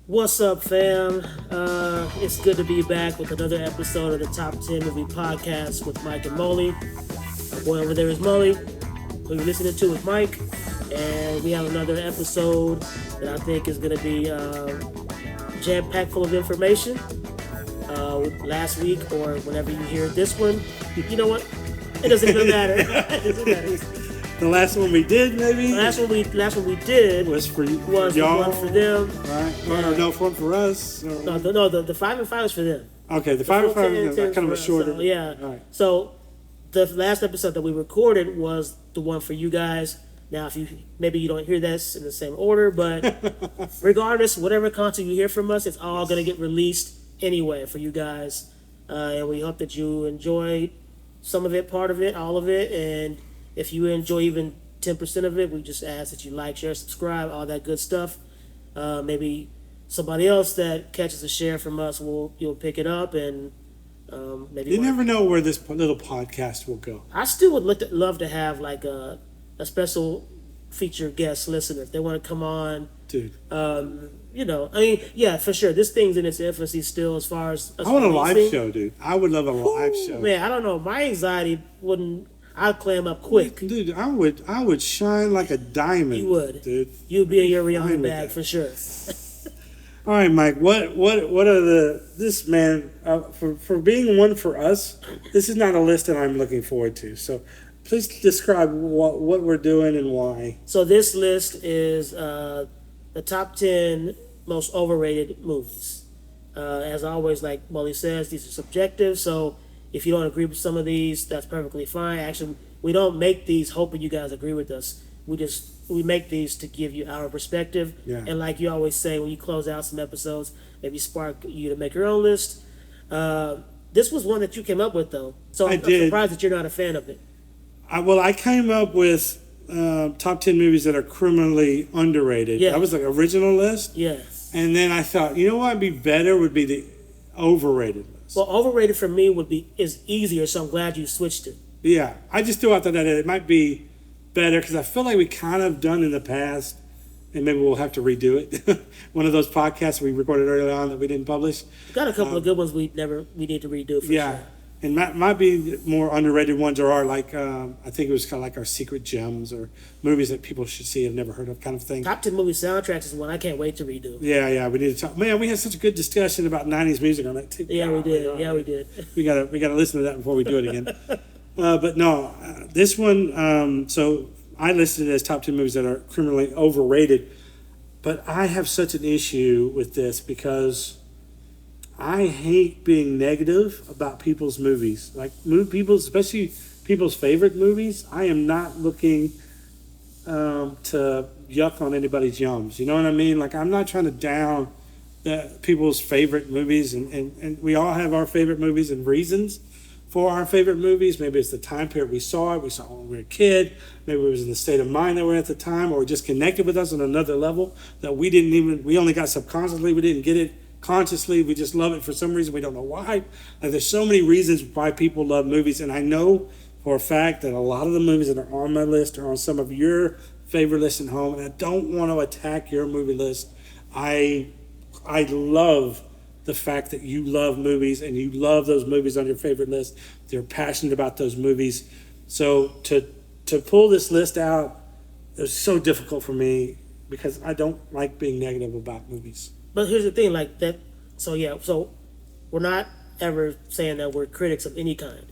What's up, fam? It's good to be back with another episode of the Top 10 Movie Podcast with Mike and Mulley. My boy over there is Mulley, who you're listening to with Mike. And we have another episode that I think is going to be jam-packed full of information. Last week or whenever you hear this one, you know what? It doesn't even matter. It doesn't matter. The last one we did, maybe? The last one we did was for y'all. One for them. Right. No, one for us. The 5 and 5 is for them. Okay, the 5 and 5 is kind of a shorter. So, yeah. All right. So the last episode that we recorded was the one for you guys. Now, if maybe you don't hear this in the same order, but regardless, whatever content you hear from us, it's all going to get released anyway for you guys. And we hope that you enjoy some of it, part of it, all of it. And if you enjoy even 10% of it, we just ask that you like, share, subscribe, all that good stuff. Maybe somebody else that catches a share from us you'll pick it up and maybe. You never know where this little podcast will go. I still would love to have like a special featured guest listener if they want to come on. Dude. Yeah, for sure. This thing's in its infancy still as far as I want a live show, dude. I would love a live show. Man, I don't know. My anxiety I'd clam up quick. Dude, I would shine like a diamond. You would. Dude. You'd be in your Rihanna bag for sure. All right, Mike. What are this man for being one for us? This is not a list that I'm looking forward to. So, please describe what we're doing and why. So this list is the top 10 most overrated movies. As always, like Mulley says, these are subjective. So if you don't agree with some of these, that's perfectly fine. Actually, we don't make these hoping you guys agree with us. We make these to give you our perspective. Yeah. And like you always say, when you close out some episodes, maybe spark you to make your own list. This was one that you came up with, though. So I'm surprised that you're not a fan of it. I came up with top 10 movies that are criminally underrated. Yeah. That was the original list. Yes. And then I thought, you know what would be better would be the overrated list. Well, overrated for me is easier, so I'm glad you switched it. Yeah. I just threw out that it might be better because I feel like we kind of done in the past, and maybe we'll have to redo it. One of those podcasts we recorded early on that we didn't publish. Got a couple of good ones we need to redo for sure. And might be more underrated ones there are like I think it was kind of like our secret gems or movies that people should see have never heard of kind of thing. Top 10 movie soundtracks is one I can't wait to redo. Yeah, we need to talk. Man, we had such a good discussion about 90s music on that too. Yeah, we did. Yeah, we did. We gotta listen to that before we do it again. But no, this one. So I listed it as top 10 movies that are criminally overrated, but I have such an issue with this because I hate being negative about people's movies. Like especially people's favorite movies. I am not looking to yuck on anybody's yums. You know what I mean? Like I'm not trying to down people's favorite movies, and we all have our favorite movies and reasons for our favorite movies. Maybe it's the time period we saw it. We saw it when we were a kid. Maybe it was in the state of mind that we're at the time, or it just connected with us on another level that we only got subconsciously. We didn't get it consciously. We just love it for some reason. We don't know why. Like there's so many reasons why people love movies, and I know for a fact that a lot of the movies that are on my list are on some of your favorite lists at home, and I don't want to attack your movie list. I love the fact that you love movies and you love those movies on your favorite list. You're passionate about those movies. So to pull this list out, it was so difficult for me because I don't like being negative about movies. But here's the thing, like that. So we're not ever saying that we're critics of any kind.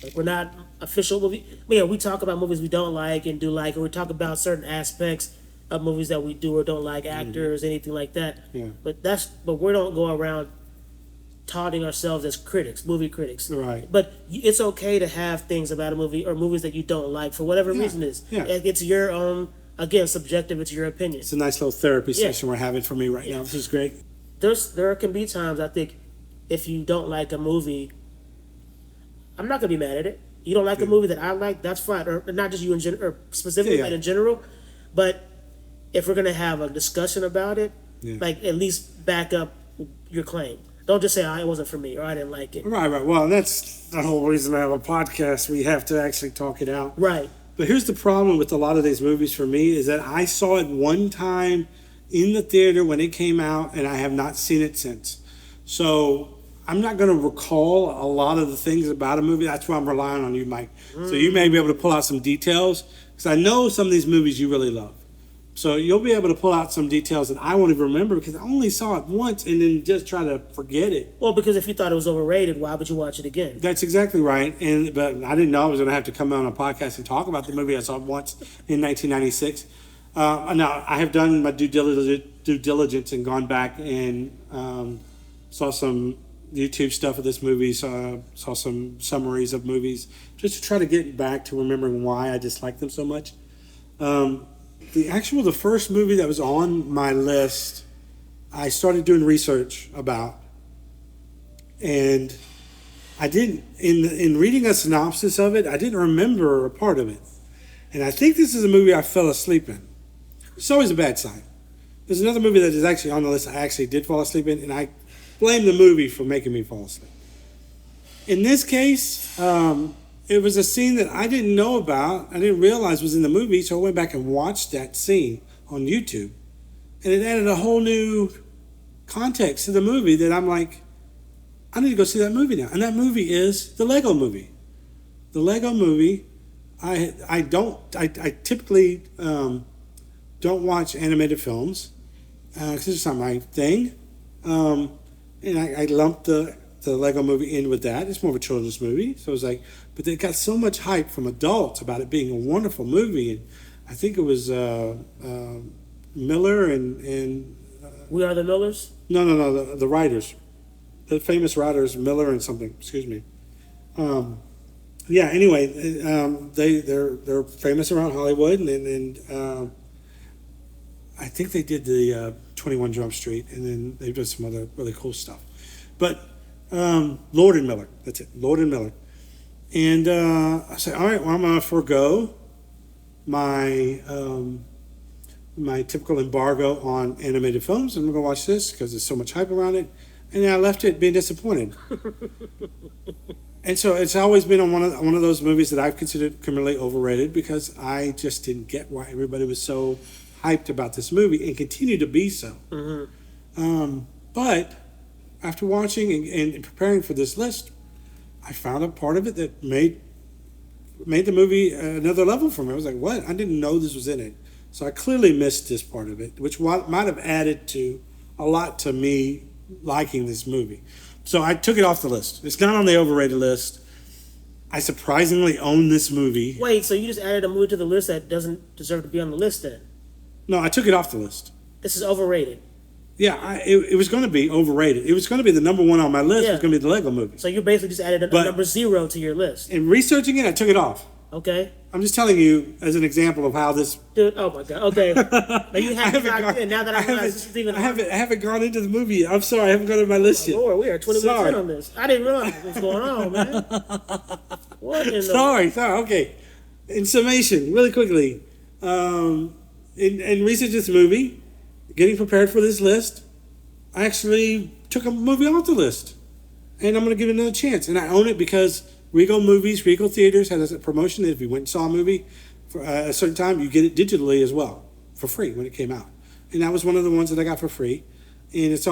Like we're not official movie. Yeah, we talk about movies we don't like and do like, or we talk about certain aspects of movies that we do or don't like, actors, anything like that. Yeah. But we don't go around touting ourselves as critics, movie critics. Right. But it's okay to have things about a movie or movies that you don't like for whatever reason it is. Yeah. It's your own. Again, subjective, it's your opinion. It's a nice little therapy session we're having for me right now. This is great. There can be times, I think, if you don't like a movie, I'm not going to be mad at it. You don't like a movie that I like, that's fine. Or not just you in general, or specifically, but in general. But if we're going to have a discussion about it, like at least back up your claim. Don't just say, it wasn't for me, or I didn't like it. Right. Well, that's the whole reason I have a podcast. We have to actually talk it out. Right. But here's the problem with a lot of these movies for me is that I saw it one time in the theater when it came out, and I have not seen it since. So I'm not going to recall a lot of the things about a movie. That's why I'm relying on you, Mike. So you may be able to pull out some details, because I know some of these movies you really love. So you'll be able to pull out some details that I won't even remember because I only saw it once and then just try to forget it. Well, because if you thought it was overrated, why would you watch it again? That's exactly right. But I didn't know I was going to have to come on a podcast and talk about the movie I saw once in 1996. Now, I have done my due diligence and gone back and saw some YouTube stuff of this movie, saw some summaries of movies, just to try to get back to remembering why I disliked them so much. The first movie that was on my list, I started doing research about, and I didn't, in reading a synopsis of it, I didn't remember a part of it. And I think this is a movie I fell asleep in. It's always a bad sign. There's another movie that is actually on the list I actually did fall asleep in, and I blame the movie for making me fall asleep. In this case, it was a scene that I didn't know about, I didn't realize was in the movie, so I went back and watched that scene on YouTube. And it added a whole new context to the movie that I'm like, I need to go see that movie now. And that movie is the Lego Movie. The Lego Movie, I typically don't watch animated films because it's not my thing. And I lumped the Lego Movie in with that. It's more of a children's movie. So it was like, but it got so much hype from adults about it being a wonderful movie. And I think it was Miller and We Are the Millers? No, the writers. The famous writers, Miller and something, excuse me. Anyway, they're famous around Hollywood, and I think they did the 21 Jump Street, and then they've done some other really cool stuff. But Lord and Miller, that's it, Lord and Miller. And I said, all right, well, I'm going to forego my my typical embargo on animated films, and I'm going to watch this because there's so much hype around it. And then I left it being disappointed. And so it's always been on one of those movies that I've considered criminally overrated because I just didn't get why everybody was so hyped about this movie and continue to be so. Mm-hmm. But after watching and preparing for this list, I found a part of it that made the movie another level for me. I was like, what? I didn't know this was in it. So I clearly missed this part of it, which might have added to a lot to me liking this movie. So I took it off the list. It's not on the overrated list. I surprisingly own this movie. Wait, so you just added a movie to the list that doesn't deserve to be on the list then? No, I took it off the list. This is overrated. Yeah, it was going to be overrated. It was going to be the number one on my list. Yeah. It was going to be the Lego Movie. So you basically just added a number 0 to your list. In researching it, I took it off. Okay. I'm just telling you as an example of how this... Dude, oh my God. Okay. Now you have to lock in. Now that I realize this is even... I haven't gone into the movie. I'm sorry. I haven't gone to my list yet. Lord, we are 20 minutes in on this. I didn't realize what's going on, man. What in the... Sorry. Okay. In summation, really quickly, in researching this movie, getting prepared for this list, I actually took a movie off the list. And I'm going to give it another chance. And I own it because Regal Theaters has a promotion that if you went and saw a movie for a certain time, you get it digitally as well for free when it came out. And that was one of the ones that I got for free. And it's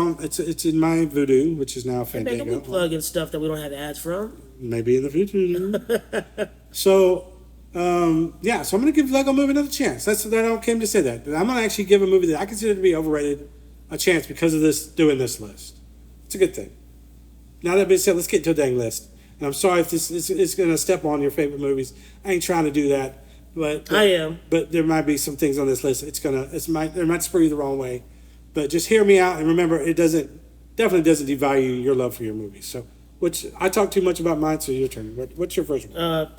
in my Vudu, which is now Fandango. Maybe we plug in stuff that we don't have ads from. Maybe in the future. So I'm going to give Lego Movie another chance. That I came to say that. But I'm going to actually give a movie that I consider to be overrated a chance because of doing this list. It's a good thing. Now that being said, let's get to a dang list. And I'm sorry if this is going to step on your favorite movies. I ain't trying to do that, but I am. But there might be some things on this list. It might spur you the wrong way. But just hear me out and remember, it definitely doesn't devalue your love for your movies. So, I talk too much about mine. So your turn. What's your first one?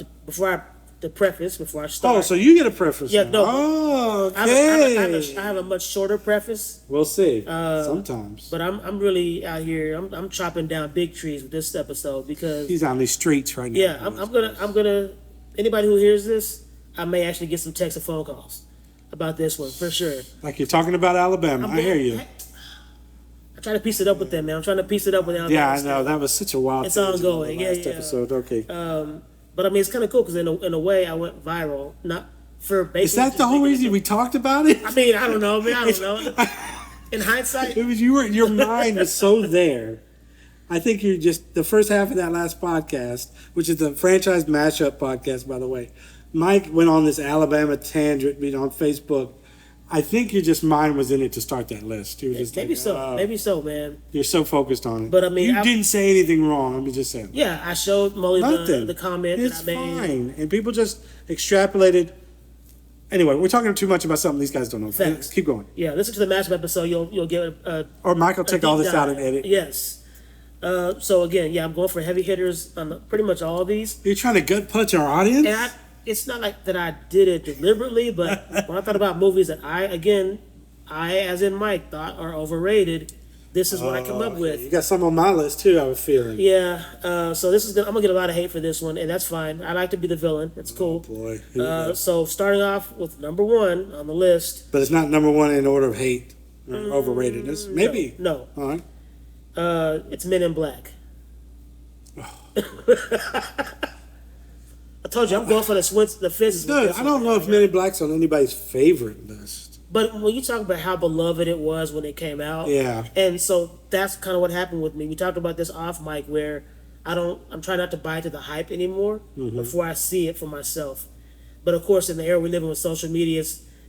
Before I start. Oh, so you get a preface. Yeah, now. no. Oh, okay. I have a much shorter preface. We'll see. Sometimes. But I'm really out here. I'm chopping down big trees with this episode because he's on these streets right now. Yeah, I'm gonna. Anybody who hears this, I may actually get some texts or phone calls about this one for sure. Like you're talking about Alabama. I hear you. I try to piece it up with them, man. I'm trying to piece it up with Alabama. Yeah, I know. That was such a wild. It's ongoing. Last episode. Okay. But I mean, it's kind of cool because in a way, I went viral. Not for basically. Is that the whole reason we talked about it? I mean, I don't know, man. I don't know. In hindsight, It was your mind was so there. I think you're just the first half of that last podcast, which is the franchise mashup podcast, by the way. Mike went on this Alabama tangent on Facebook. I think your just mind was in it to start that list. You were just maybe like, so, maybe so, man. You're so focused on it. But I mean, you didn't say anything wrong. I'm just saying. Yeah, I showed Mulley the comment it's that I made. Fine, and people just extrapolated. Anyway, we're talking too much about something these guys don't know. Facts. Keep going. Yeah, listen to the matchup episode. You'll get Or Mike will take all this out and edit. Yes. So again, yeah, I'm going for heavy hitters on pretty much all of these. You're trying to gut punch our audience. And it's not like that I did it deliberately, but when I thought about movies that I, as in Mike, thought are overrated, this is what I come up with. You got some on my list too, I have a feeling. Yeah. So I'm gonna get a lot of hate for this one, and that's fine. I like to be the villain. That's cool. Oh, boy. So starting off with number one on the list. But it's not number one in order of hate or overratedness. Maybe. No. All right. It's Men in Black. I told you I'm going for the fences. Dude, I don't know if Men in Black's on anybody's favorite list. But when you talk about how beloved it was when it came out, yeah, and so that's kind of what happened with me. We talked about this off mic, where I'm trying not to buy into the hype anymore before I see it for myself. But of course, in the era we live in with social media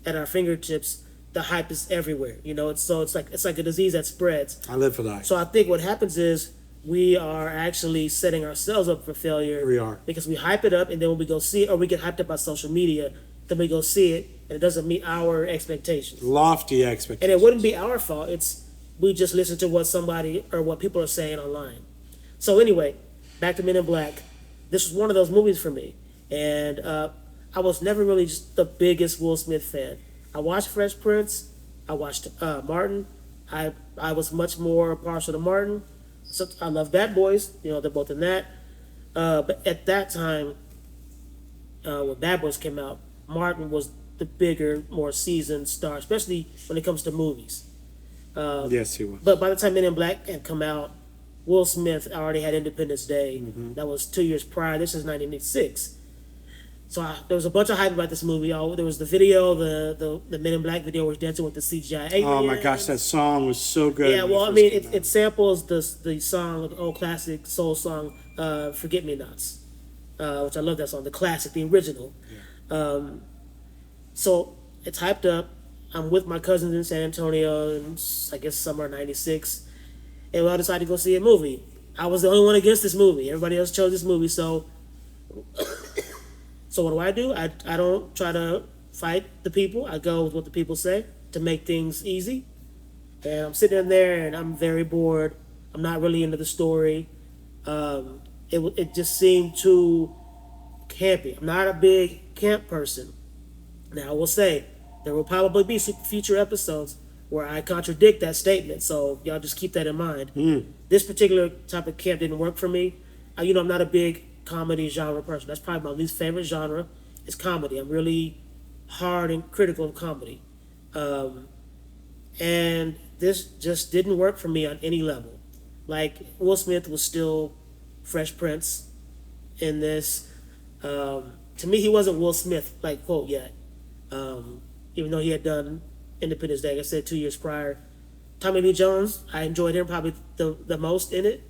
at our fingertips, the hype is everywhere. You know, it's like a disease that spreads. I live for that. So I think what happens is we are actually setting ourselves up for failure. We are. Because we hype it up, and then when we go see it, or we get hyped up by social media, then we go see it, and it doesn't meet our expectations. Lofty expectations. And it wouldn't be our fault. We just listen to what somebody or what people are saying online. So anyway, back to Men in Black. This was one of those movies for me. And I was never really just the biggest Will Smith fan. I watched Fresh Prince. I watched Martin. I was much more partial to Martin. So I love Bad Boys. You know, they're both in that. But at that time, when Bad Boys came out, Martin was the bigger, more seasoned star, especially when it comes to movies. Yes, he was. But by the time Men in Black had come out, Will Smith already had Independence Day. That was 2 years prior. This is 1986. So there was a bunch of hype about this movie. There was the video, the Men in Black video, was dancing with the CGI aliens. Oh my gosh, that song was so good. Yeah, well, I mean, it samples the song, the old classic soul song, "Forget Me Nots," which I love that song, the classic, the original. Yeah. So it's hyped up. I'm with my cousins in San Antonio in, I guess, summer '96, and we all decided to go see a movie. I was the only one against this movie. Everybody else chose this movie, so. So what do? I don't try to fight the people. I go with what the people say to make things easy. And I'm sitting in there and I'm very bored. I'm not really into the story. It just seemed too campy. I'm not a big camp person. Now I will say there will probably be future episodes where I contradict that statement. So y'all just keep that in mind. This particular type of camp didn't work for me. I'm not a big comedy genre person. That's probably my least favorite genre is comedy. I'm really hard and critical of comedy. And this just didn't work for me on any level. Like, Will Smith was still Fresh Prince in this. To me, he wasn't Will Smith, like, quote, yet. Even though he had done Independence Day, like I said, 2 years prior. Tommy Lee Jones, I enjoyed him probably the most in it.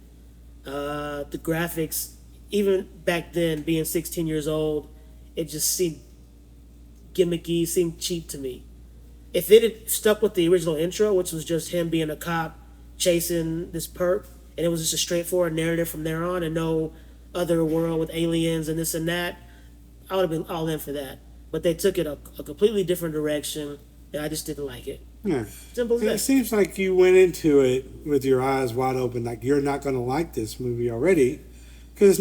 The graphics, even back then, being 16 years old, it just seemed gimmicky, seemed cheap to me. If it had stuck with the original intro, which was just him being a cop chasing this perp, and it was just a straightforward narrative from there on, and no other world with aliens and this and that, I would have been all in for that. But they took it a completely different direction, and I just didn't like it. Yeah. Simple as that. It seems like you went into it with your eyes wide open, like you're not going to like this movie already, because it's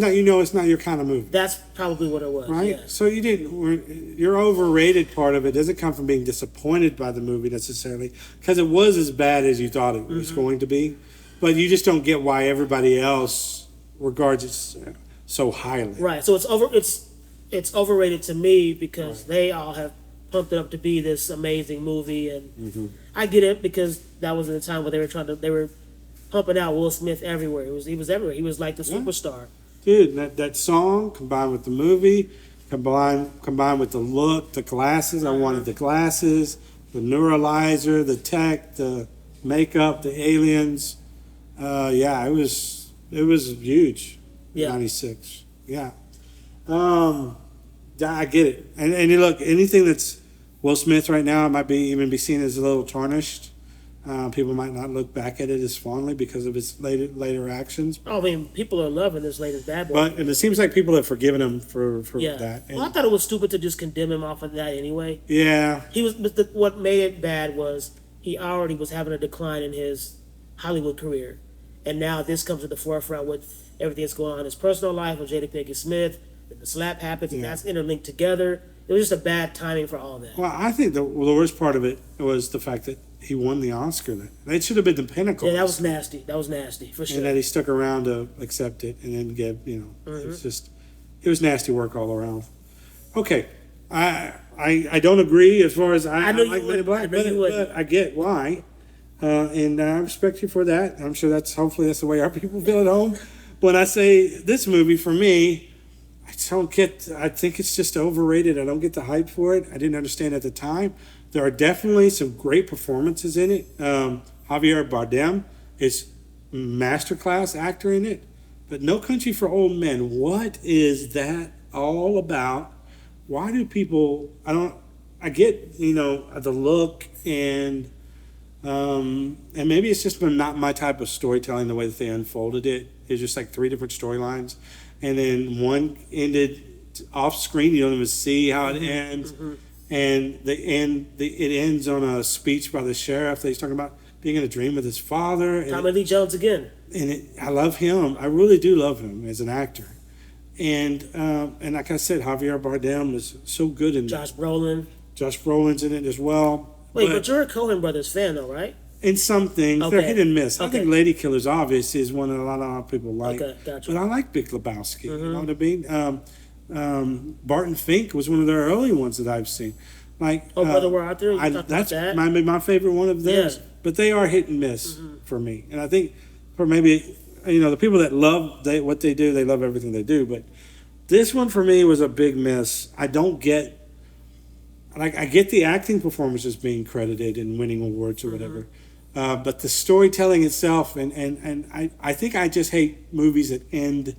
not your kind of movie. That's probably what it was, right? Yeah. So your overrated part of it doesn't come from being disappointed by the movie necessarily, because it was as bad as you thought it was going to be, but you just don't get why everybody else regards it so highly. Right. So it's overrated to me because they all have pumped it up to be this amazing movie, and I get it because that was in the time where they were pumping out Will Smith everywhere. He was everywhere. He was like the superstar. Dude, that song combined with the movie, combined with the look, the glasses. I wanted the glasses, the neuralizer, the tech, the makeup, the aliens. Yeah, it was huge. Yeah. 96. Yeah. I get it. And look, anything that's Will Smith right now might even be seen as a little tarnished. People might not look back at it as fondly because of his later actions. I mean, people are loving this latest Bad Boy. And it seems like people have forgiven him for that. And, well, I thought it was stupid to just condemn him off of that anyway. Yeah. What made it bad was he already was having a decline in his Hollywood career. And now this comes to the forefront with everything that's going on in his personal life with Jada Pinkett Smith. And the slap happens, and that's interlinked together. It was just a bad timing for all that. Well, I think the worst part of it was the fact that he won the Oscar. That should have been the pinnacle. Yeah, that was nasty. That was nasty, for sure. And that he stuck around to accept it and then give, it was nasty work all around. Okay. I don't agree as far as I like Men in Black, but I get why. And I respect you for that. I'm sure hopefully that's the way our people feel at home. When I say this movie, for me, I think it's just overrated. I don't get the hype for it. I didn't understand at the time. There are definitely some great performances in it. Javier Bardem is masterclass actor in it. But No Country for Old Men, what is that all about? Why do people, I get, the look and maybe it's just been not my type of storytelling, the way that they unfolded it. It's just like 3 different storylines. And then one ended off screen. You don't even see how it ends. Mm-hmm. And it ends on a speech by the sheriff that he's talking about being in a dream with his father. Tommy Lee Jones again. And I love him. I really do love him as an actor. And like I said, Javier Bardem is so good in Josh Brolin. Josh Brolin's in it as well. Wait, but you're a Coen Brothers fan, though, right? In some things, okay. They're hit and miss. Okay. I think Lady Killers obviously is one that a lot of people like. Okay, gotcha. But I like Big Lebowski. Mm-hmm. You know what I mean? Barton Fink was one of their early ones that I've seen. Like, Brother, We're Out There. That's my favorite one of theirs. Yeah. But they are hit and miss for me. And I think for maybe the people that love what they do, they love everything they do. But this one for me was a big miss. I don't get. I get the acting performances being credited and winning awards or whatever. But the storytelling itself, and I think I just hate movies that end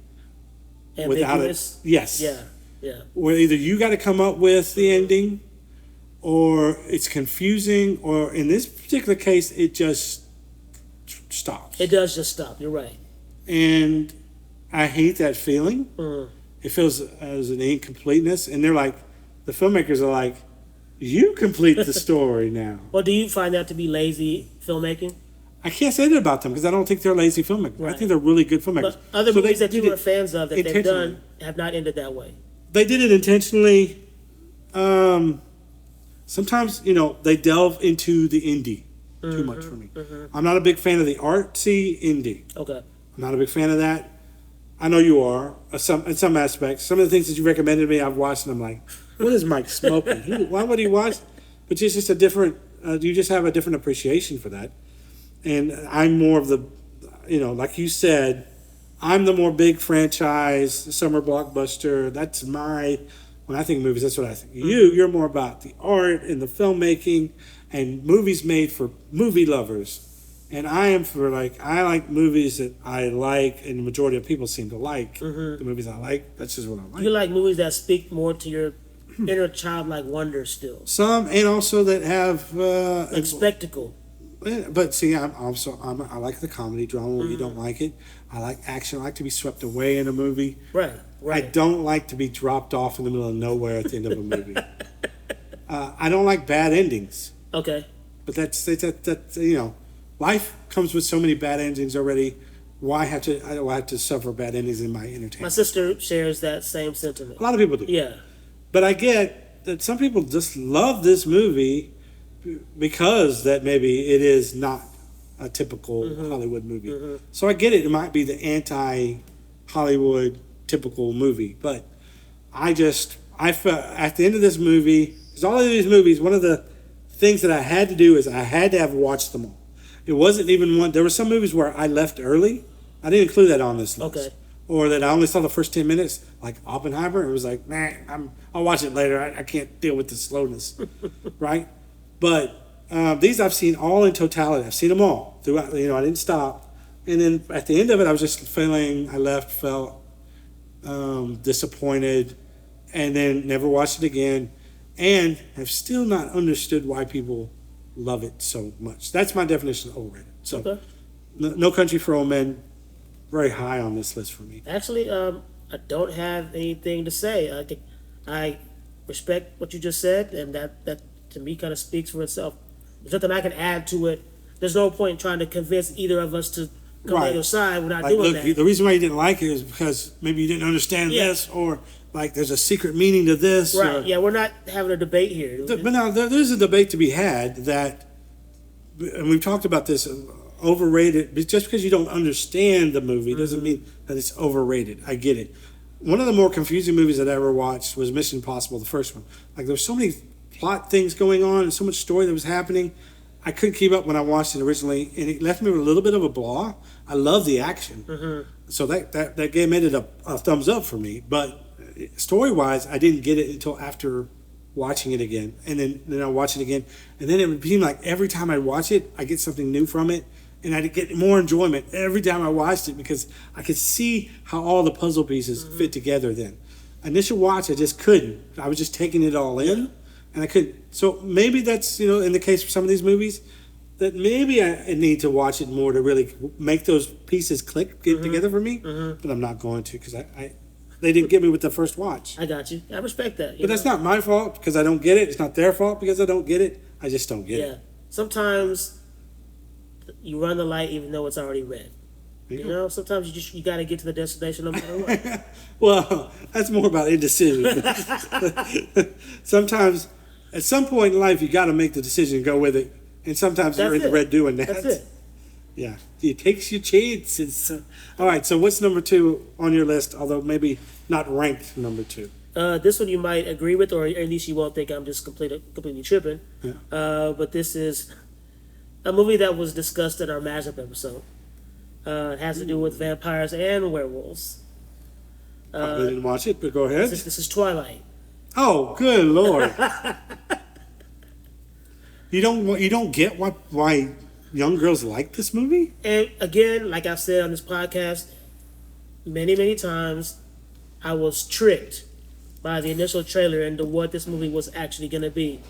without it. Yes. Yeah. Where either you got to come up with the ending, or it's confusing, or in this particular case, it just stops. It does just stop. You're right. And I hate that feeling. It feels as an incompleteness, and the filmmakers are like, you complete the story now. Well, do you find that to be lazy filmmaking? I can't say that about them because I don't think they're lazy filmmakers. Right. I think they're really good filmmakers. But other movies that you were fans of that they've done have not ended that way. They did it intentionally. Sometimes, they delve into the indie too much for me. I'm not a big fan of the artsy indie. Okay. I'm not a big fan of that. I know you are, in some aspects. Some of the things that you recommended to me, I've watched, and I'm like, what is Mike smoking? Why would he watch? But it's just a different, you just have a different appreciation for that. And I'm more of the, like you said, I'm the more big franchise, summer blockbuster. That's when I think of movies, that's what I think. You're more about the art and the filmmaking and movies made for movie lovers. And I am I like movies that I like, and the majority of people seem to like the movies I like. That's just what I like. You like movies that speak more to your inner childlike wonder still. Some, and also that have... like spectacle. But see, I like the comedy drama where you don't like it. I like action. I like to be swept away in a movie. Right. I don't like to be dropped off in the middle of nowhere at the end of a movie. I don't like bad endings. Okay. But that's life comes with so many bad endings already. Why have to suffer bad endings in my entertainment? My sister shares that same sentiment. A lot of people do. Yeah. But I get that some people just love this movie because that maybe it is not a typical Hollywood movie. So I get it. It might be the anti-Hollywood typical movie. But I felt at the end of this movie, because all of these movies, one of the things that I had to do is I had to have watched them all. It wasn't even one. There were some movies where I left early. I didn't include that on this list. Okay. or that I only saw the first 10 minutes, like Oppenheimer. It was like, I'll watch it later. I can't deal with the slowness, right? But these I've seen all in totality. I've seen them all throughout. I didn't stop. And then at the end of it, I was just felt disappointed, and then never watched it again, and have still not understood why people love it so much. That's my definition of overrated. So, Okay. No Country for Old Men, very high on this list for me. Actually, I don't have anything to say. I respect what you just said, and that to me kind of speaks for itself. There's nothing I can add to it. There's no point in trying to convince either of us to come on your side. We're not doing that. The reason why you didn't like it is because maybe you didn't understand this, or like there's a secret meaning to this. Right. Yeah, we're not having a debate here. But now there's a debate to be had that, and we've talked about this, overrated. Just because you don't understand the movie doesn't mean that it's overrated. I get it. One of the more confusing movies that I ever watched was Mission Impossible, the first one. Like there was so many plot things going on and so much story that was happening. I couldn't keep up when I watched it originally, and it left me with a little bit of a blah. I love the action, so that game ended up a thumbs up for me. But story wise, I didn't get it until after watching it again, and then I watch it again, and then it would seem like every time I watch it, I get something new from it, and I get more enjoyment every time I watched it because I could see how all the puzzle pieces fit together. Then initial watch, I just couldn't. I was just taking it all in. And I couldn't. So maybe that's, in the case for some of these movies, that maybe I need to watch it more to really make those pieces get together for me. But I'm not going to because they didn't get me with the first watch. I got you. I respect that. But that's not my fault because I don't get it. It's not their fault because I don't get it. I just don't get it. Sometimes you run the light even though it's already red. Sometimes you got to get to the destination no matter what. Well, that's more about indecision. Sometimes, at some point in life, you got to make the decision and go with it. And sometimes you're in the red doing that. That's it. Yeah, it takes your chances. All right, so what's number 2 on your list? Although maybe not ranked number 2. This one you might agree with, or at least you won't think I'm just completely tripping. Yeah. But this is a movie that was discussed in our mashup episode. It has to do with vampires and werewolves. I didn't watch it, but go ahead. This is Twilight. Oh, good Lord! You don't get why young girls like this movie? And again, like I've said on this podcast many, many times, I was tricked by the initial trailer into what this movie was actually going to be.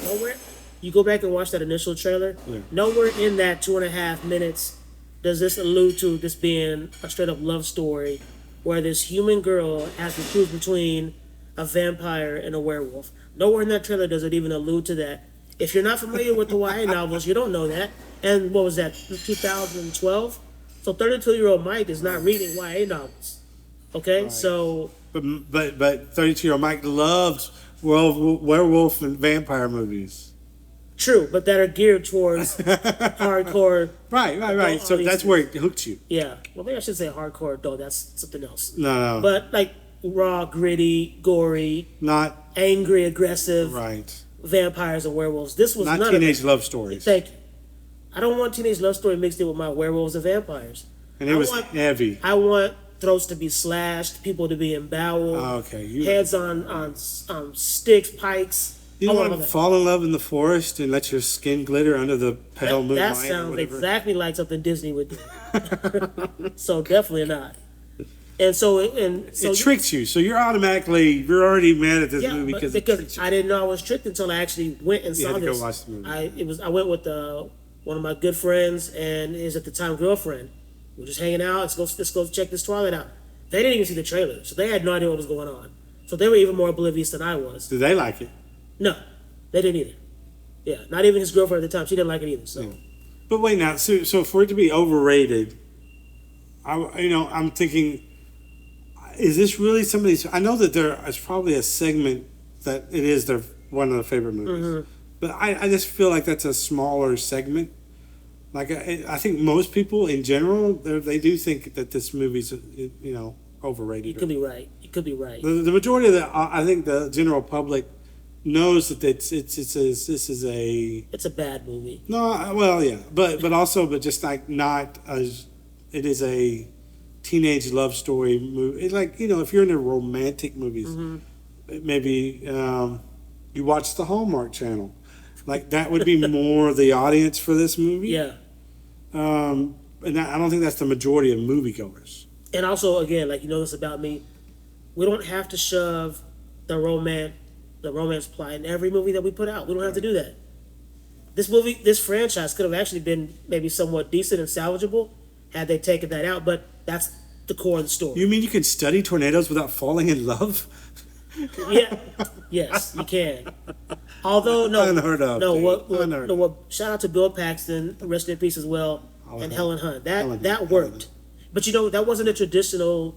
Nowhere, you go back and watch that initial trailer, nowhere in that 2.5 minutes does this allude to this being a straight up love story where this human girl has to choose between a vampire and a werewolf. Nowhere in that trailer does it even allude to that. If you're not familiar with the YA novels, you don't know that. And what was that, 2012? So 32-year-old Mike is not reading YA novels. Okay, right. So... But 32-year-old Mike loves werewolf and vampire movies. True, but that are geared towards hardcore. Right. So that's where it hooks you. Yeah. Well, maybe I should say hardcore, though. That's something else. No. But like raw, gritty, gory, not angry, aggressive. Right. Vampires and werewolves. This was not none teenage of it. Love stories. Thank you. I don't want teenage love story mixed in with my werewolves and vampires. And it was heavy. I want throats to be slashed, people to be emboweled. Okay. Heads on sticks, pikes. You want to fall in love in the forest and let your skin glitter under the pale moonlight? That sounds exactly like something Disney would do. So definitely not. And so it tricks you. So you're already mad at this movie because I didn't know I was tricked until I actually went and saw this. Go watch the movie. I went with one of my good friends and his at the time girlfriend. We were just hanging out. Let's go check this Twilight out. They didn't even see the trailer, so they had no idea what was going on. So they were even more oblivious than I was. Did they like it? No, they didn't either. Yeah, not even his girlfriend at the time. She didn't like it either. So, yeah. But wait now. So for it to be overrated, I'm thinking, is this really somebody's? I know that there is probably a segment that it is one of their favorite movies, but I just feel like that's a smaller segment. Like I think most people in general, they do think that this movie's overrated. You could be right. You could be right. The majority of I think the general public knows that this is a bad movie. No, well, yeah, but just like not as it is a teenage love story movie. It's like, if you're into romantic movies, maybe you watch the Hallmark Channel. Like, that would be more the audience for this movie. Yeah. And I don't think that's the majority of moviegoers. And also, again, like, you know this about me, we don't have to shove the romance plot in every movie that we put out. We don't have to do that. This franchise could have actually been maybe somewhat decent and salvageable had they taken that out, but that's the core of the story. You mean you can study tornadoes without falling in love? Yeah. Yes, you can. Although, no. Unheard of. What, shout out to Bill Paxton, rest in peace as well, and Helen Hunt. That worked. But that wasn't a traditional,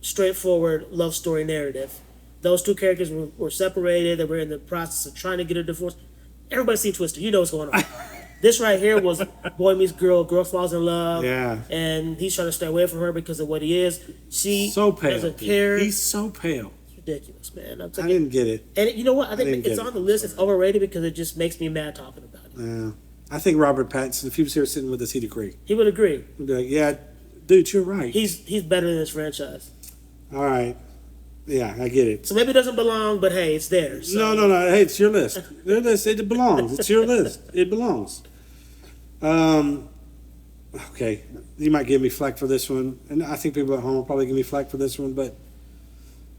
straightforward love story narrative. Those two characters were separated. They were in the process of trying to get a divorce. Everybody's seen Twister. You know what's going on. This right here was boy meets girl falls in love. Yeah. And he's trying to stay away from her because of what he is. She so pale. doesn't care. He's so pale. It's ridiculous, man. I didn't get it. And you know what? I think it's on the list. It's overrated because it just makes me mad talking about it. Yeah. I think Robert Pattinson, if he was here sitting with us, he'd agree. He would agree. He'd be like, yeah, dude, you're right. He's better than this franchise. All right. Yeah, I get it. So maybe it doesn't belong, but hey, it's there. So. No. Hey, it's your list. It belongs. It's your list. It belongs. Okay. You might give me flack for this one, and I think people at home will probably give me flack for this one, but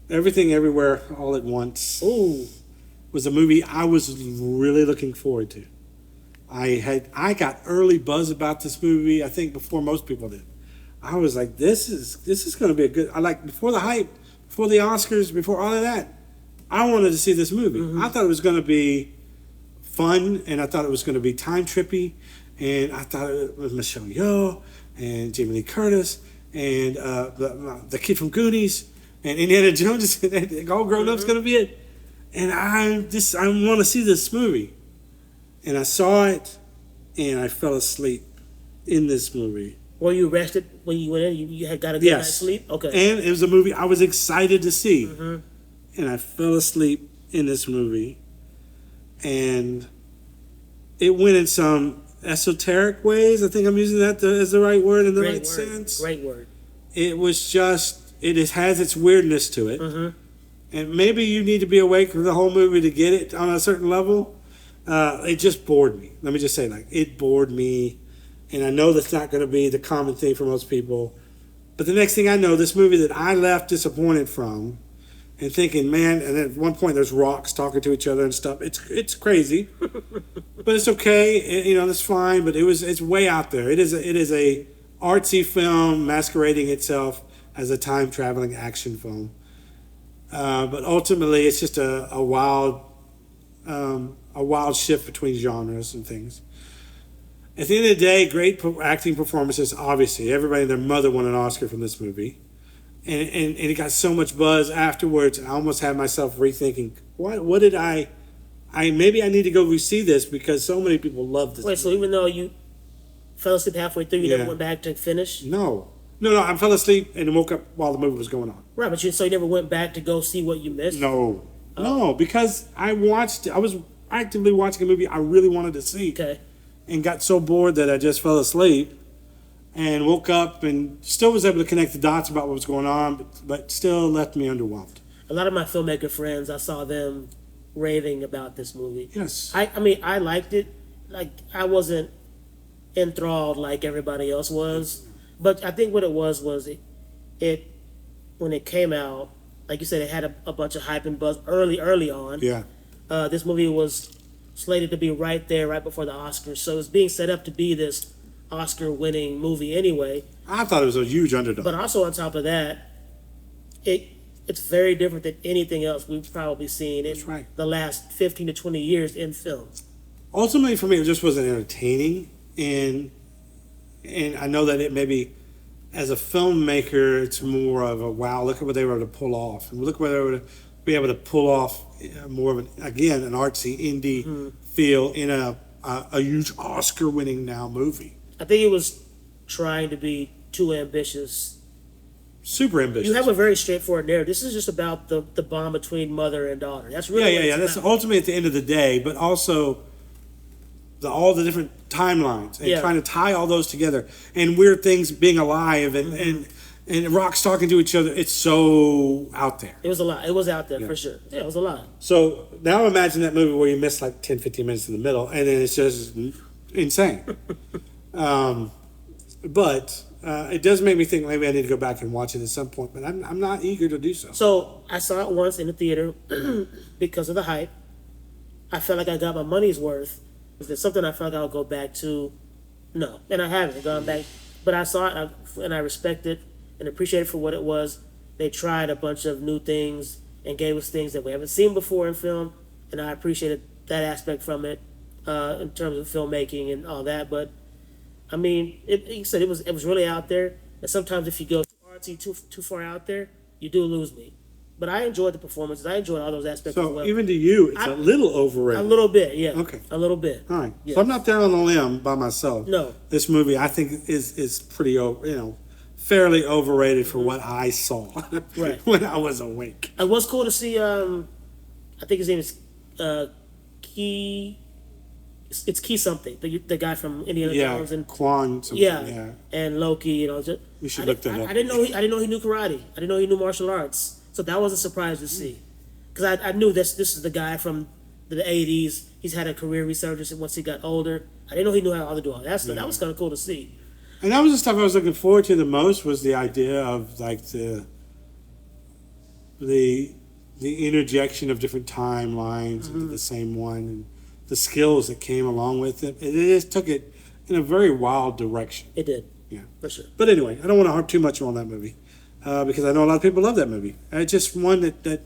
Everything Everywhere All at Once was a movie I was really looking forward to. I got early buzz about this movie, I think before most people did. I was like, this is going to be a good. Before the hype, before the Oscars, before all of that, I wanted to see this movie. I thought it was going to be fun, and I thought it was going to be time trippy, and I thought it was Michelle Yeoh and Jamie Lee Curtis and the kid from Goonies and Indiana Jones. All grown up's going to be it, and I want to see this movie, and I saw it, and I fell asleep in this movie. Were you rested when you went in? You had got a good night's sleep? Okay. And it was a movie I was excited to see. And I fell asleep in this movie. And it went in some esoteric ways. I think I'm using that as the right word in the right sense. Great word. It was just, has its weirdness to it. And maybe you need to be awake for the whole movie to get it on a certain level. It just bored me. Let me just say, it bored me. And I know that's not going to be the common thing for most people. But the next thing I know, this movie that I left disappointed from and thinking, man, and then at one point there's rocks talking to each other and stuff. It's crazy. But it's okay. That's fine. But it's way out there. It is a artsy film masquerading itself as a time-traveling action film. But ultimately, it's just a wild shift between genres and things. At the end of the day, great acting performances, obviously. Everybody and their mother won an Oscar from this movie. And it got so much buzz afterwards, I almost had myself rethinking, what did maybe I need to go re-see this because so many people love this movie. So even though you fell asleep halfway through, you never went back to finish? No, I fell asleep and woke up while the movie was going on. Right, but so you never went back to go see what you missed? No, because I was actively watching a movie I really wanted to see. Okay. And got so bored that I just fell asleep and woke up and still was able to connect the dots about what was going on, but still left me underwhelmed. A lot of my filmmaker friends, I saw them raving about this movie. Yes. I mean, I liked it. I wasn't enthralled like everybody else was. But I think what it was it when it came out, like you said, it had a bunch of hype and buzz early on. Yeah. This movie was slated to be right before the Oscars, so it's being set up to be this Oscar-winning movie anyway. I thought it was a huge underdog. But also on top of that, it's very different than anything else we've probably seen in the last 15 to 20 years in film. Ultimately, for me, it just wasn't entertaining, and I know that it maybe, as a filmmaker, it's more of a wow, look at what they were able to pull off, and look what they were able to be able to pull off more of an artsy indie feel in a huge Oscar-winning now movie. I think it was trying to be too ambitious. Super ambitious. You have a very straightforward narrative. This is just about the bond between mother and daughter. That's really That's ultimately at the end of the day, but also all the different timelines and trying to tie all those together and weird things being alive and and rocks talking to each other. It's so out there. It was a lot. It was out there for sure. Yeah, it was a lot. So now imagine that movie where you miss like 10, 15 minutes in the middle, and then it's just insane. But it does make me think maybe I need to go back and watch it at some point, but I'm not eager to do so. So I saw it once in the theater because of the hype. I felt like I got my money's worth. Is there something I felt like I'll go back to? No, and I haven't gone back. But I saw it and I respect it and appreciate it for what it was. They tried a bunch of new things and gave us things that we haven't seen before in film, and I appreciated that aspect from it in terms of filmmaking and all that. But I mean, you said it was really out there, and sometimes if you go too artsy, too far out there, you do lose me. But I enjoyed the performances. I enjoyed all those aspects as So well. even to you, it's a little overrated. A little bit, yeah. Okay. A little bit. All right. Yeah. So I'm not there on the limb by myself. No. This movie, I think, is pretty, fairly overrated for what I saw Right. when I was awake. It was cool to see. I think his name is Key. It's Key something. The guy from Indiana Yeah, Jones and Quan. Something, yeah, and Loki. We should look that up. I didn't know. I didn't know he knew karate. I didn't know he knew martial arts. So that was a surprise to see, because I knew this is the guy from the '80s. He's had a career resurgence once he got older. I didn't know he knew how to do all that stuff. That was kind of cool to see. And that was the stuff I was looking forward to the most, was the idea of like the interjection of different timelines into the same one, and the skills that came along with it. It just took it in a very wild direction. It did. Yeah, for sure. But anyway, I don't want to harp too much on that movie because I know a lot of people love that movie. It's just one that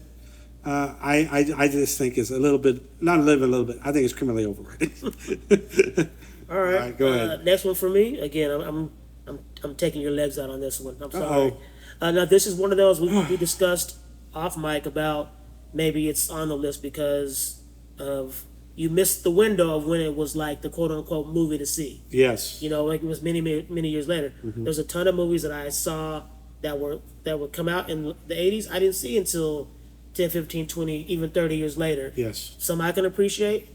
I just think is a little bit, not a little bit. I think it's criminally overrated. All right, go ahead. Next one for me. Again, I'm taking your legs out on this one. I'm sorry. Now this is one of those we discussed off mic about. Maybe it's on the list because of you missed the window of when it was like the quote unquote movie to see. Yes. Like it was many years later. There's a ton of movies that I saw that would come out in the 80s. I didn't see until 10, 15, 20, even 30 years later. Yes. Some I can appreciate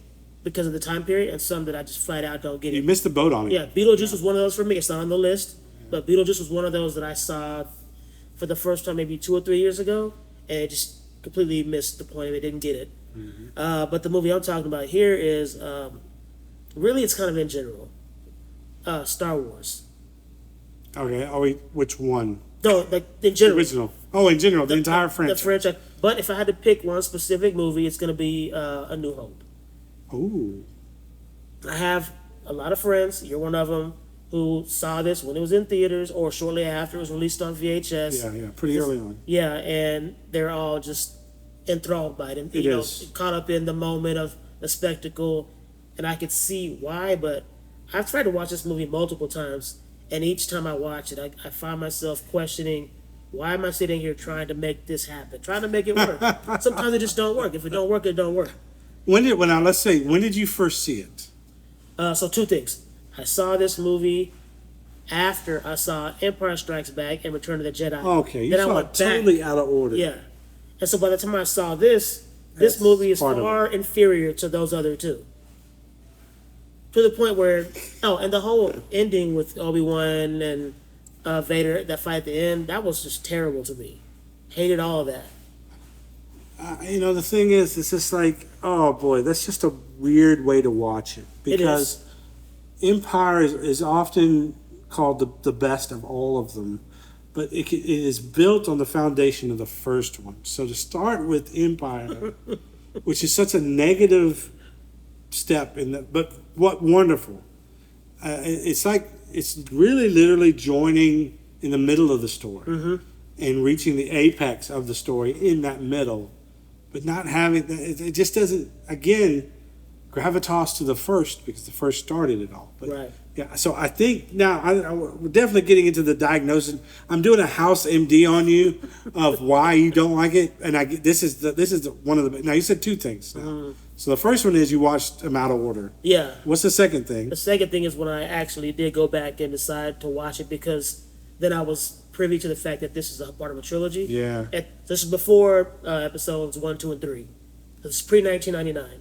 because of the time period, and some that I just flat out don't get it. You missed the boat on it. Yeah, Beetlejuice was one of those for me. It's not on the list, but Beetlejuice was one of those that I saw for the first time maybe 2 or 3 years ago, and it just completely missed the point of it, didn't get it. But the movie I'm talking about here is, really it's kind of in general. Star Wars. Okay, which one? No, like in The general. original. Oh, in general, the entire franchise. The franchise. But if I had to pick one specific movie, it's going to be A New Hope. Ooh. I have a lot of friends, you're one of them, who saw this when it was in theaters or shortly after it was released on VHS. Yeah, pretty early on. Yeah, and they're all just enthralled by it. And, It is. Caught up in the moment of the spectacle, and I could see why, but I've tried to watch this movie multiple times, and each time I watch it, I find myself questioning, why am I sitting here trying to make this happen, trying to make it work? Sometimes it just don't work. If it don't work, it don't work. When did you first see it? So 2 things. I saw this movie after I saw Empire Strikes Back and Return of the Jedi. Okay, you Then I saw went it totally out of order. Yeah. And so by the time I saw this That's movie is part of far inferior to those other 2. To the point where, and the whole ending with Obi-Wan and Vader, that fight at the end, that was just terrible to me. Hated all of that. The thing is, it's just like, oh boy, that's just a weird way to watch it. Because Empire is often called the best of all of them, but it is built on the foundation of the first one. So to start with Empire, which is such a negative step but what wonderful. It's like, it's really literally joining in the middle of the story and reaching the apex of the story in that middle. But not having, it just doesn't, again, gravitas to the first, because the first started it all. But Right. Yeah, so I think now we're definitely getting into the diagnosis. I'm doing a house MD on you of why you don't like it, and this is one of the. Now you said 2 things. Now. So the first one is you watched them out of order. Yeah. What's the second thing? The second thing is when I actually did go back and decide to watch it, because then I was privy to the fact that this is a part of a trilogy. Yeah. This is before episodes 1, 2, and 3. This is pre-1999.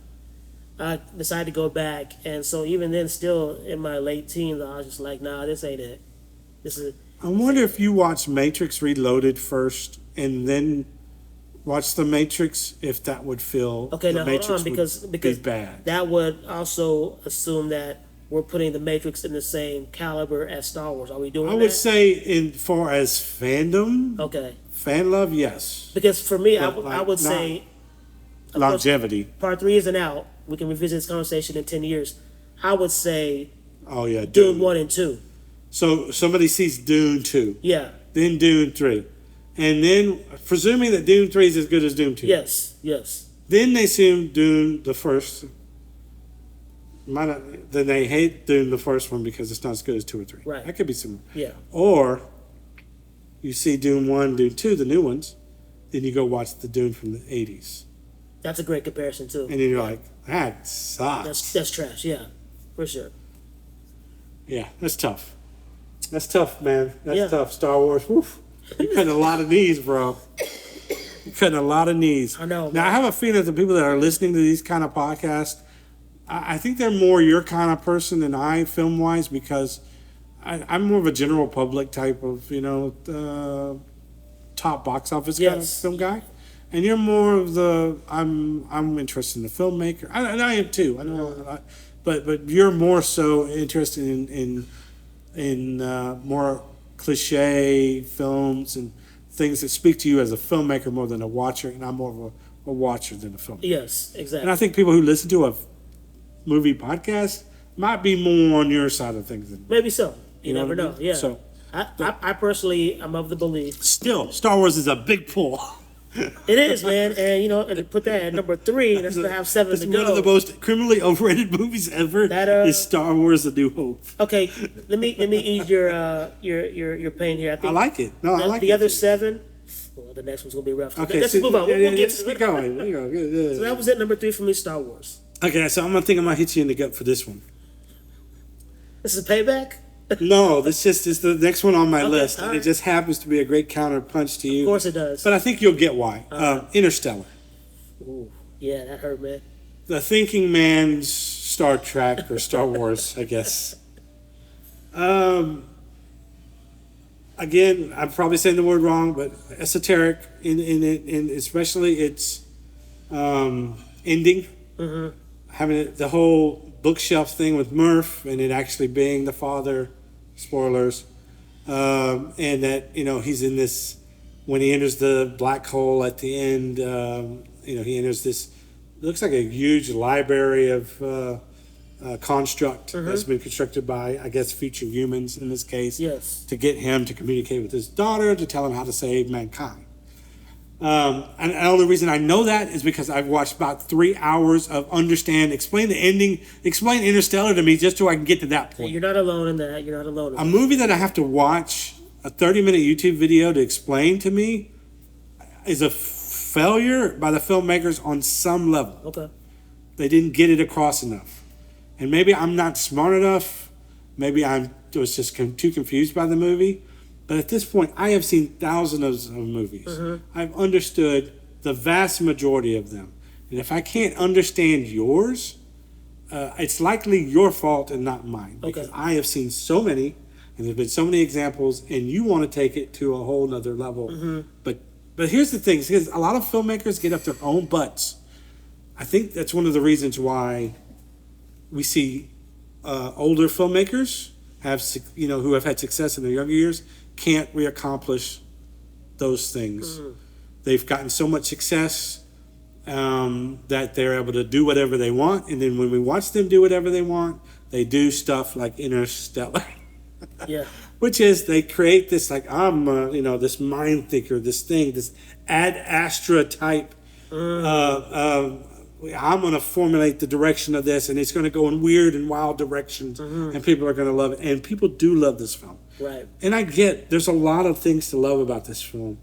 I decided to go back, and so even then, still in my late teens, I was just like, nah, this ain't it. This is. I wonder if you watch Matrix Reloaded first and then watch The Matrix, if that would feel Okay, The now hold Matrix on, because would be bad. that would also assume that we're putting the Matrix in the same caliber as Star Wars. Are we doing I that? would say, in far as fandom, Okay, fan love, yes. because for me, I But, would like, say of course, Longevity. Part 3 isn't out. We can revisit this conversation in 10 years. I would say Oh yeah, Dune 1 and 2. So somebody sees Dune 2, Yeah. then Dune 3, and then presuming that Dune 3 is as good as Dune 2. Yes. Yes. Then they assume Dune the first. Then they hate Dune the first one because it's not as good as 2 or 3. Right. That could be similar. Yeah. Or you see Dune 1, Dune 2, the new ones, then you go watch the Dune from the 80s. That's a great comparison too. And then you're like, that sucks. That's trash. Yeah, for sure. Yeah, that's tough. That's tough, man. That's Yeah. tough. Star Wars. Woof. You're cutting a lot of knees, bro. You're cutting a lot of knees. I know, Now, man. I have a feeling that the people that are listening to these kind of podcasts, I think they're more your kind of person than I, film wise, because I'm more of a general public type of, top box office kind of Yes. film guy. And you're more of the I'm interested in the filmmaker. And I am too. I know, but you're more so interested in more cliche films and things that speak to you as a filmmaker more than a watcher. And I'm more of a watcher than a filmmaker. Yes, exactly. And I think people who listen to a movie podcast might be more on your side of things than Maybe so. You know never what I know. mean? Yeah. So I personally am of the belief still, Star Wars is a big pull. it is, man, and and to put that at number 3, and that's to have 7 It's to one go. of the most criminally overrated movies ever. That, is Star Wars: A New Hope. Okay, let me ease your pain here. I I think like it. No, I like the it. other 7. Well, the next one's gonna be rough. Okay, Let's so, move on. yeah, We'll get let's to keep it. going. There you go. Good. So that was it. Number 3 for me, Star Wars. Okay, so I'm gonna hit you in the gut for this one. This is payback. No, this just is the next one on my list, all and it right. just happens to be a great counter punch to you. Of course it does. But I think you'll get why. Interstellar, Ooh, yeah, that hurt, man. the thinking man's Star Trek or Star Wars, I guess. Again, I'm probably saying the word wrong, but esoteric in it, and especially its ending, having the whole bookshelf thing with Murph, and it actually being the father. Spoilers, and that he's in this when he enters the black hole at the end. He enters this. Looks like a huge library of construct that's been constructed by, I guess, future humans in this case. Yes. To get him to communicate with his daughter, to tell him how to save mankind. And the only reason I know that is because I've watched about 3 hours of explain the ending, explain Interstellar to me just so I can get to that point. You're not alone in that. You're not alone in A that. movie that I have to watch a 30-minute YouTube video to explain to me is a failure by the filmmakers on some level. Okay. They didn't get it across enough. And maybe I'm not smart enough. Maybe I was just too confused by the movie. But at this point, I have seen thousands of movies. I've understood the vast majority of them. And if I can't understand yours, it's likely your fault and not mine. Because I have seen so many, and there's been so many examples, and you want to take it to a whole nother level. But here's the thing, because a lot of filmmakers get up their own butts. I think that's one of the reasons why we see older filmmakers who have had success in their younger years can't reaccomplish those things. They've gotten so much success that they're able to do whatever they want, and then when we watch them do whatever they want, they do stuff like Interstellar. Yeah. Which is they create this I'm this mind thinker, this thing, this Ad Astra type. I'm going to formulate the direction of this, and it's going to go in weird and wild directions, and people are going to love it. And people do love this film. Right. And there's a lot of things to love about this film.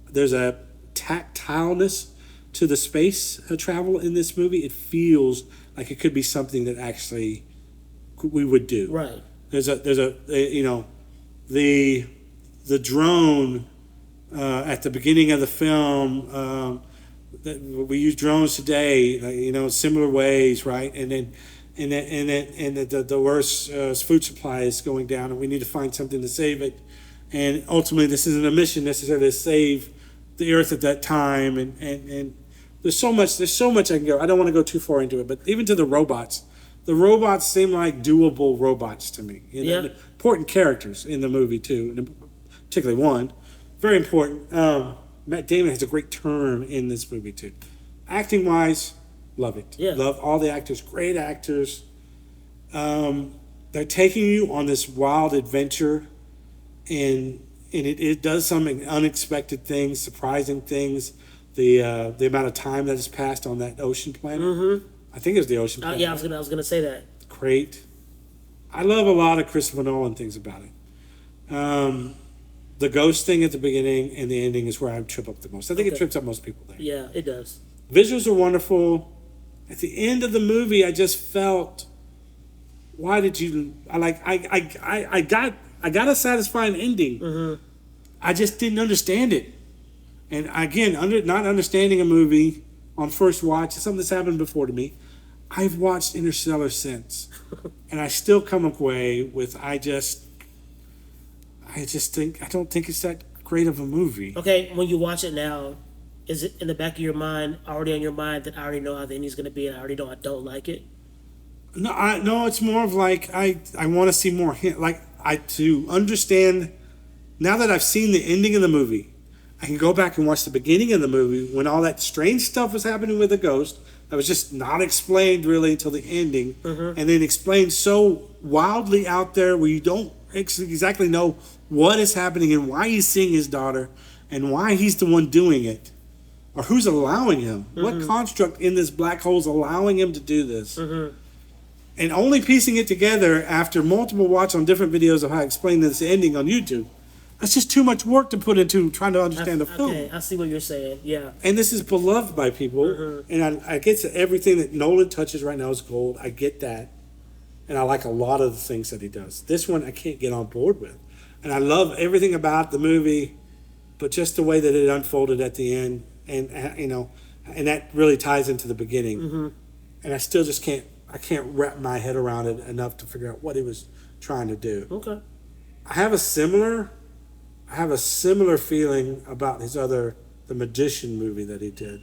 There's a tactileness to the space travel in this movie. It feels like it could be something that actually we would do. Right. There's the drone at the beginning of the film. We use drones today, similar ways, right? And then the worst food supply is going down, and we need to find something to save it. and ultimately this isn't a mission necessarily to save the Earth at that time, and there's so much I can go. I don't want to go too far into it, but even to the robots seem like doable robots to me. You know, Yeah. important characters in the movie too, and particularly one, very important. Matt Damon has a great turn in this movie too. Acting wise, love it. Yeah. Love all the actors, great actors. They're taking you on this wild adventure, and it does some unexpected things, surprising things. The amount of time that has passed on that ocean planet. Mm-hmm. I think it was the ocean planet. Yeah, I was gonna say that. Great. I love a lot of Christopher Nolan things about it. The ghost thing at the beginning and the ending is where I trip up the most. I think it trips up most people there. Yeah, it does. Visuals are wonderful. At the end of the movie, I just felt, why did you? I got a satisfying ending. Mm-hmm. I just didn't understand it. And again, not understanding a movie on first watch is something that's happened before to me. I've watched Interstellar since, and I still come away with I don't think it's that great of a movie. Okay, when you watch it now, is it in the back of your mind, already on your mind, that I already know how the ending's gonna be, and I already know I don't like it? No, it's more of like I want to see more hint. Like to understand. Now that I've seen the ending of the movie, I can go back and watch the beginning of the movie when all that strange stuff was happening with the ghost. That was just not explained really until the ending, and then explained so wildly out there where you don't exactly know what is happening and why he's seeing his daughter and why he's the one doing it, or who's allowing him. What construct in this black hole is allowing him to do this? And only piecing it together after multiple watch on different videos of how I explain this ending on YouTube. That's just too much work to put into trying to understand the film. Okay, I see what you're saying. Yeah. And this is beloved by people. And I get that everything that Nolan touches right now is gold. I get that. And I like a lot of the things that he does. This one I can't get on board with. And I love everything about the movie, but just the way that it unfolded at the end. And, and that really ties into the beginning. And I still just can't wrap my head around it enough to figure out what he was trying to do. Okay. I have a similar feeling about the Magician movie that he did.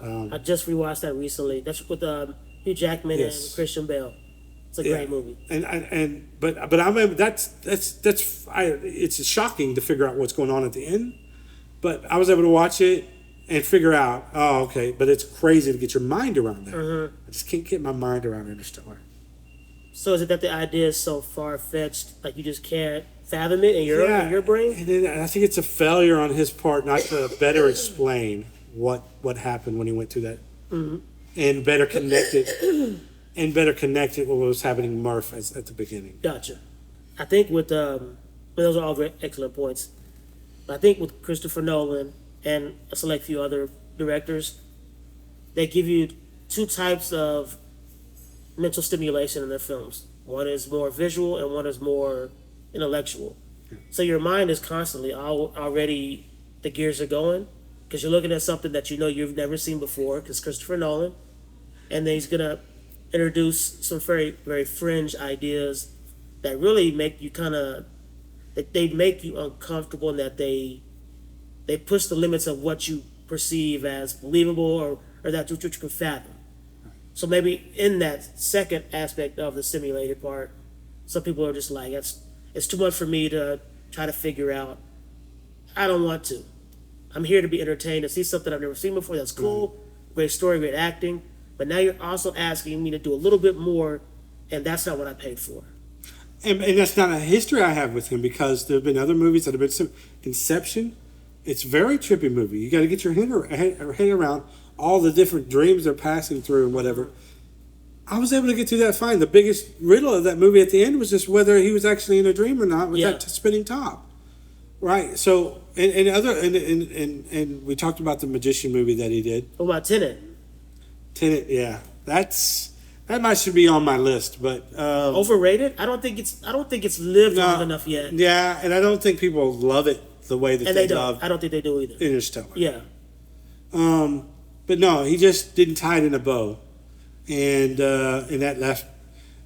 I just rewatched that recently. That's with Hugh Jackman and Christian Bale. It's a great movie. But I mean it's shocking to figure out what's going on at the end. But I was able to watch it and figure out, oh, okay. But it's crazy to get your mind around that. I just can't get my mind around Interstellar. So is it that the idea is so far fetched, like you just can't fathom it in your brain? And then I think it's a failure on his part not to better explain what happened when he went through that, and better connect it with what was happening to Murph at the beginning. Gotcha. I think with those are all great, excellent points. But I think with Christopher Nolan and a select few other directors, they give you two types of mental stimulation in their films. One is more visual and one is more intellectual. So your mind is constantly already, the gears are going, because you're looking at something that you know you've never seen before, because Christopher Nolan, and then he's going to introduce some very, very fringe ideas that really make you they make you uncomfortable, and that they push the limits of what you perceive as believable or that what you can fathom. So maybe in that second aspect of the simulated part, some people are just like, it's too much for me to try to figure out. I don't want to. I'm here to be entertained, to see something I've never seen before. That's cool. Great story, great acting. But now you're also asking me to do a little bit more, and that's not what I paid for. And that's not a history I have with him, because there have been other movies that have been Inception. It's a very trippy movie. You got to get your head around all the different dreams they're passing through and whatever. I was able to get through that fine. The biggest riddle of that movie at the end was just whether he was actually in a dream or not with that spinning top. Right. So and we talked about the Magician movie that he did. What about Tenet? Tenet, yeah. That might should be on my list, but overrated? I don't think it's lived long enough yet. Yeah, and I don't think people love it the way that they love. I don't think they do either. Interstellar. Yeah. But no, he just didn't tie it in a bow, and that left.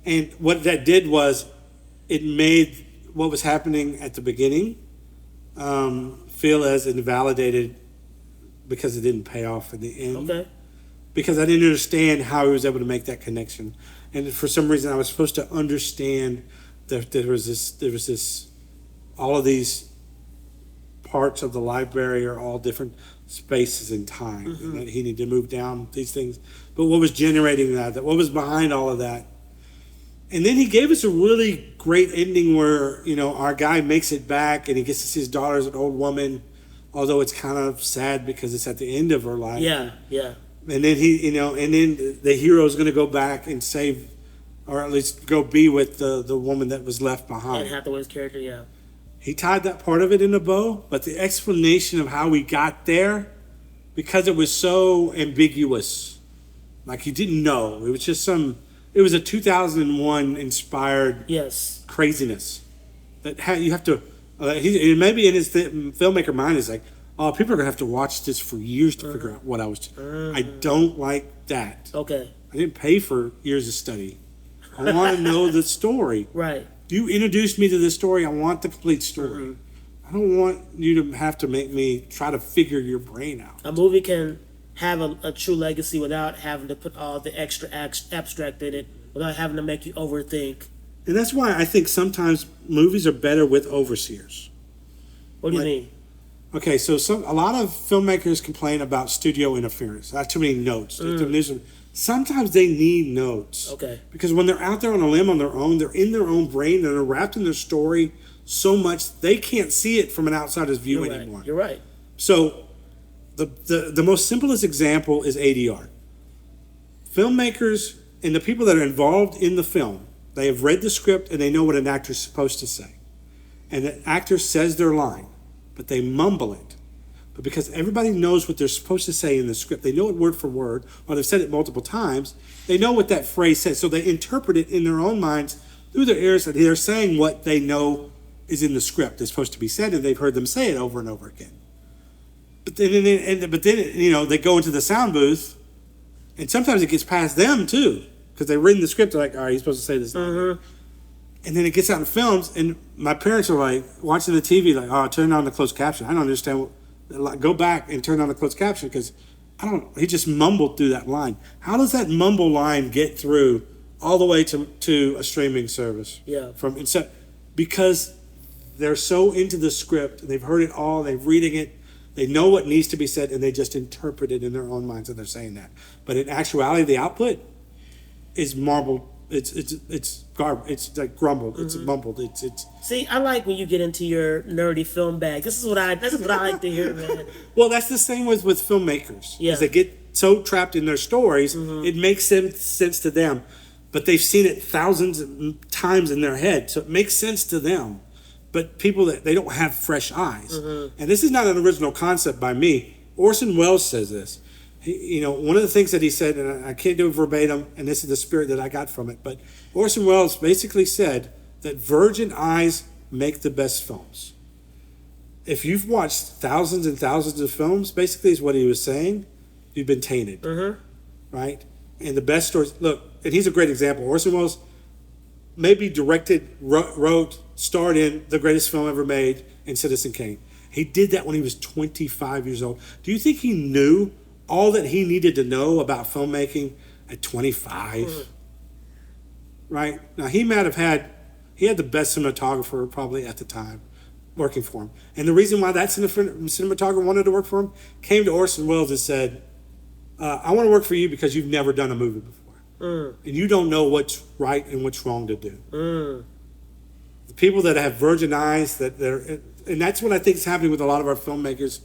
And what that did was, it made what was happening at the beginning feel as invalidated because it didn't pay off in the end. Okay. Because I didn't understand how he was able to make that connection, and for some reason I was supposed to understand that there was this, all of these parts of the library are all different spaces in time, and that he needed to move down these things. But what was generating that? What was behind all of that? And then he gave us a really great ending where, our guy makes it back and he gets to see his daughter as an old woman, although it's kind of sad because it's at the end of her life. Yeah, yeah. And then and then the hero's going to go back and save, or at least go be with the woman that was left behind. And Hathaway's character, yeah. He tied that part of it in a bow, but the explanation of how we got there, because it was so ambiguous, like he didn't know. It was just it was a 2001 inspired Yes. craziness that you have to. Maybe in his filmmaker mind is like, oh, people are gonna have to watch this for years to figure out what I was. I don't like that. Okay. I didn't pay for years of study. I want to know the story. Right. You introduced me to the story. I want the complete story. I don't want you to have to make me try to figure your brain out. A movie can have a true legacy without having to put all the extra abstract in it, without having to make you overthink. And that's why I think sometimes movies are better with overseers. What do you mean? Okay, so a lot of filmmakers complain about studio interference. Not too many notes. Sometimes they need notes. Okay. Because when they're out there on a limb on their own, they're in their own brain, and they're wrapped in their story so much they can't see it from an outsider's view anymore. You're right. So the most simplest example is ADR. Filmmakers and the people that are involved in the film, they have read the script and they know what an actor's supposed to say. And the actor says their line, but they mumble it. But because everybody knows what they're supposed to say in the script, they know it word for word, or they've said it multiple times, they know what that phrase says. So they interpret it in their own minds through their ears, that they're saying what they know is in the script is supposed to be said, and they've heard them say it over and over again. But then they go into the sound booth, and sometimes it gets past them too, because they read the script. They're like, all right, he's supposed to say this. And then it gets out in films, and my parents are like watching the TV, like, oh, turn on the closed caption. I don't understand. Go back and turn on the closed caption because he just mumbled through that line. How does that mumble line get through all the way to a streaming service? Yeah. Because they're so into the script, they've heard it all, they're reading it, they know what needs to be said, and they just interpret it in their own minds, and they're saying that. But in actuality, the output is marbled. It's garbage. It's like grumbled. It's mumbled. It's. See, I like when you get into your nerdy film bag. This is what I like to hear, man. Well, that's the same with filmmakers. Yeah. As they get so trapped in their stories, it makes sense to them, but they've seen it thousands of times in their head, so it makes sense to them. But people that they don't have fresh eyes, and this is not an original concept by me. Orson Welles says this. One of the things that he said, and I can't do it verbatim, and this is the spirit that I got from it, but Orson Welles basically said that virgin eyes make the best films. If you've watched thousands and thousands of films, basically is what he was saying, you've been tainted, right? And the best stories, look, and he's a great example. Orson Welles maybe directed, wrote, starred in the greatest film ever made in Citizen Kane. He did that when he was 25 years old. Do you think he knew all that he needed to know about filmmaking at 25? Right? Now, he had the best cinematographer probably at the time working for him. And the reason why that cinematographer wanted to work for him came to Orson Welles and said, I want to work for you because you've never done a movie before. And you don't know what's right and what's wrong to do. The people that have virgin eyes, and that's what I think is happening with a lot of our filmmakers,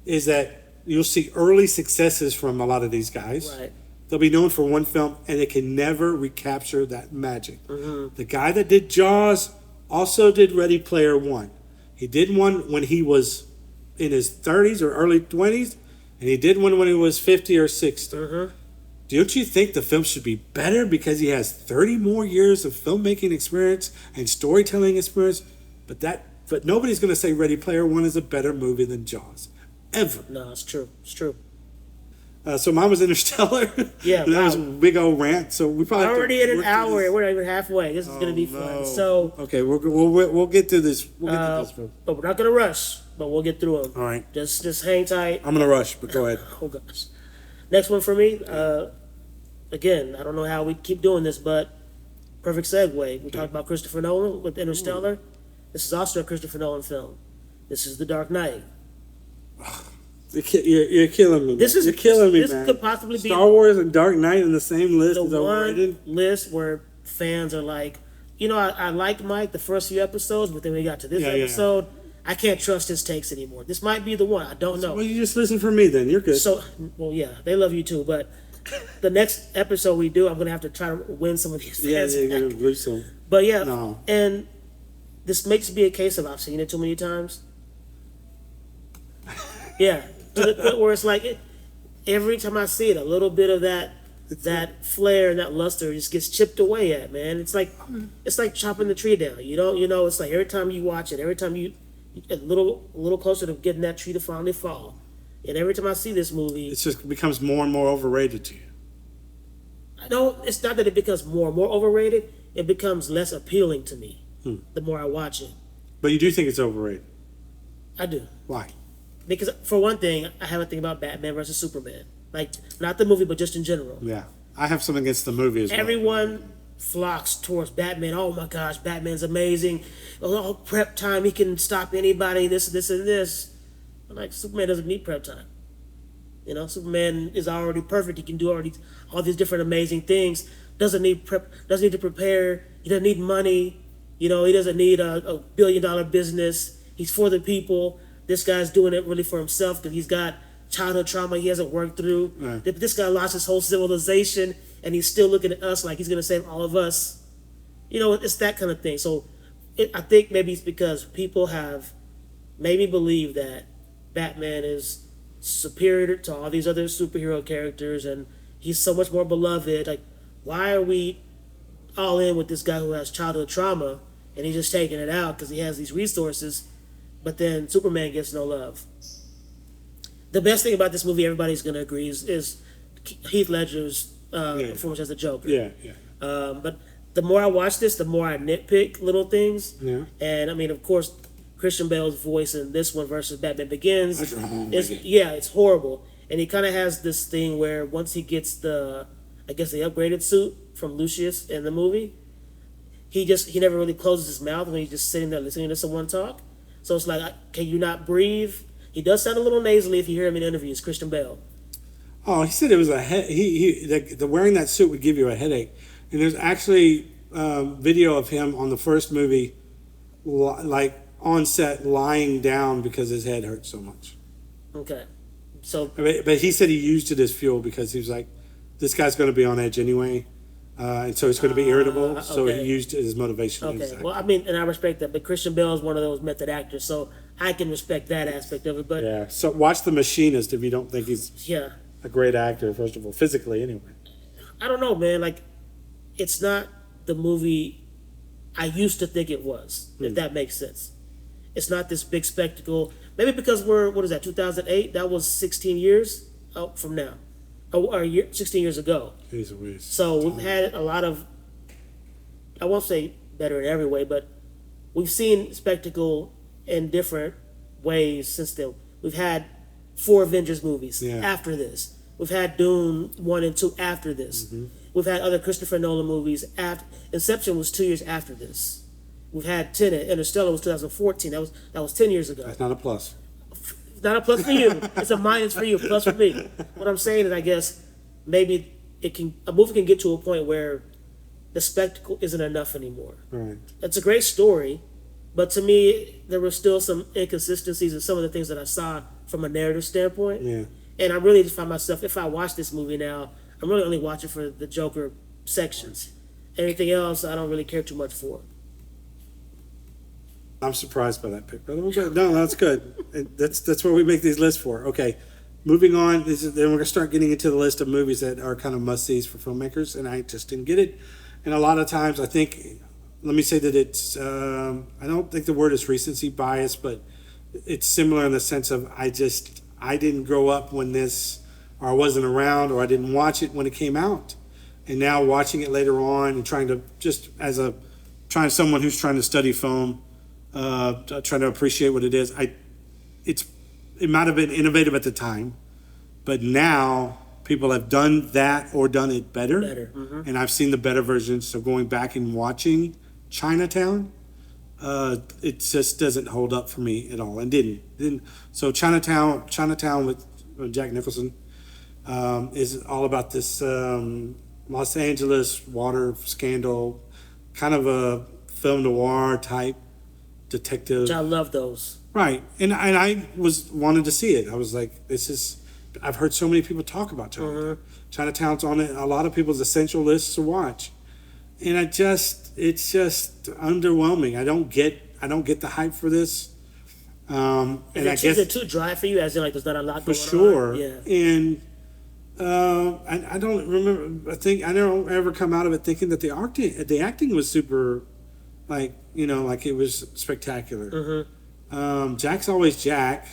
is that you'll see early successes from a lot of these guys. Right. They'll be known for one film, and they can never recapture that magic. The guy that did Jaws also did Ready Player One. He did one when he was in his 30s or early 20s, and he did one when he was 50 or 60. Don't you think the film should be better because he has 30 more years of filmmaking experience and storytelling experience? But nobody's going to say Ready Player One is a better movie than Jaws. Ever. No, it's true. It's true. So mine was Interstellar. Yeah, And that was a wow. big old rant. So we probably have to Already in an work through hour, this. and we're not even halfway. This is going to be No. fun. So, Okay, we'll get through this. We'll get through this. Bro. but we're not going to rush, but we'll get through them. All right. Just hang tight. I'm gonna rush, but go ahead. Oh gosh. Next one for me. Again, I don't know how we keep doing this, but perfect segue. We talked about Christopher Nolan with Interstellar. This is also a Christopher Nolan film. This is The Dark Knight. You're killing me. This is you're killing me, this man. could possibly be Star Wars and Dark Knight in the same list the is overrated. one list where fans are like, I liked Mike the first few episodes, but then we got to this Yeah. episode, I can't trust his takes anymore. This might be the one. I don't know. Well, you just listen for me then. You're good. So, well, yeah, they love you too, but the next episode we do, I'm gonna have to try to win some of these yeah, fans. you're back. gonna lose some. But yeah, No. and this makes me a case of I've seen it too many times. Yeah, to the point where it's like every time I see it, a little bit of that flare and that luster just gets chipped away at, man. It's like chopping the tree down. It's like every time you watch it, every time you a little closer to getting that tree to finally fall. And every time I see this movie, It just becomes more and more overrated to you. I don't. It's not that it becomes more and more overrated. It becomes less appealing to me the more I watch it. But you do think it's overrated. I do. Why? Because for one thing, I have a thing about Batman versus Superman. Like, not the movie, but just in general. Yeah, I have something against the movie as well. Everyone flocks towards Batman. Oh my gosh, Batman's amazing. Oh, prep time, he can stop anybody, this, and this. I'm like, Superman doesn't need prep time. Superman is already perfect. He can do all these different amazing things. Doesn't need prep, doesn't need to prepare. He doesn't need money. He doesn't need a billion-dollar business. He's for the people. This guy's doing it really for himself because he's got childhood trauma he hasn't worked through. Right. This guy lost his whole civilization, and he's still looking at us like he's going to save all of us. It's that kind of thing. So I think maybe it's because people have maybe believed that Batman is superior to all these other superhero characters, and he's so much more beloved. Like, why are we all in with this guy who has childhood trauma, and he's just taking it out because he has these resources, but then Superman gets no love? The best thing about this movie, everybody's going to agree, is Heath Ledger's performance as the Joker. Yeah. But the more I watch this, the more I nitpick little things. Yeah. And I mean, of course, Christian Bale's voice in this one versus Batman Begins, That's it's horrible. And he kind of has this thing where once he gets the upgraded suit from Lucius in the movie, he never really closes his mouth when he's just sitting there listening to someone talk. So it's like, can you not breathe? He does sound a little nasally if you hear him in interviews, Christian Bale. Oh, he said it was a the wearing that suit would give you a headache. And there's actually video of him on the first movie, like on set, lying down because his head hurt so much. Okay. So, But he said he used it as fuel because he was like, this guy's going to be on edge anyway. And so he's going to be irritable. So okay. he used it as motivation. okay. Well, I mean, and I respect that, but Christian Bale is one of those method actors, so I can respect that aspect of it. But Yeah. So watch The Machinist if you don't think he's yeah, a great actor, first of all, physically anyway. I don't know, man. Like, it's not the movie I used to think it was, if that makes sense. It's not this big spectacle. Maybe because what is that, 2008? That was 16 years out from now. Or 16 years ago. He's a whiz. So we've had a lot of, I won't say better in every way, but we've seen spectacle in different ways since then. We've had 4 Avengers movies after this. We've had Dune 1 and 2 after this. Mm-hmm. We've had other Christopher Nolan movies after. Inception was 2 years after this. We've had Tenet. Interstellar was 2014. That was 10 years ago. That's not a plus. Not a plus for you. It's a minus for you, plus for me. What I'm saying is, I guess maybe a movie can get to a point where the spectacle isn't enough anymore. Right. It's a great story, but to me, there were still some inconsistencies in some of the things that I saw from a narrative standpoint. Yeah. And I really just find myself, if I watch this movie now, I'm really only watching for the Joker sections. Anything else, I don't really care too much for. I'm surprised by that pick. No, that's good. That's what we make these lists for. Okay, moving on. Then we're going to start getting into the list of movies that are kind of must-sees for filmmakers, and I just didn't get it. And a lot of times, I think, let me say that it's, I don't think the word is recency bias, but it's similar in the sense of I didn't grow up when this or I wasn't around, or I didn't watch it when it came out. And now watching it later on and trying to just someone who's trying to study film, trying to appreciate what it is. It might have been innovative at the time, but now people have done that or done it better. Mm-hmm. And I've seen the better versions. So going back and watching Chinatown, it just doesn't hold up for me at all, and didn't. So Chinatown with Jack Nicholson is all about this Los Angeles water scandal, kind of a film noir type detective. Which I love those. Right, and I wanted to see it. I was like, I've heard so many people talk about Chinatown. Mm-hmm. Chinatown's on a lot of people's essential lists to watch, and it's just underwhelming. I don't get the hype for this. And I guess is it too dry for you? As in, like, there's not a lot for going sure. on? Yeah. And I don't remember. I don't ever come out of it thinking that the acting was super, like it was spectacular. Mm-hmm. Jack's always Jack,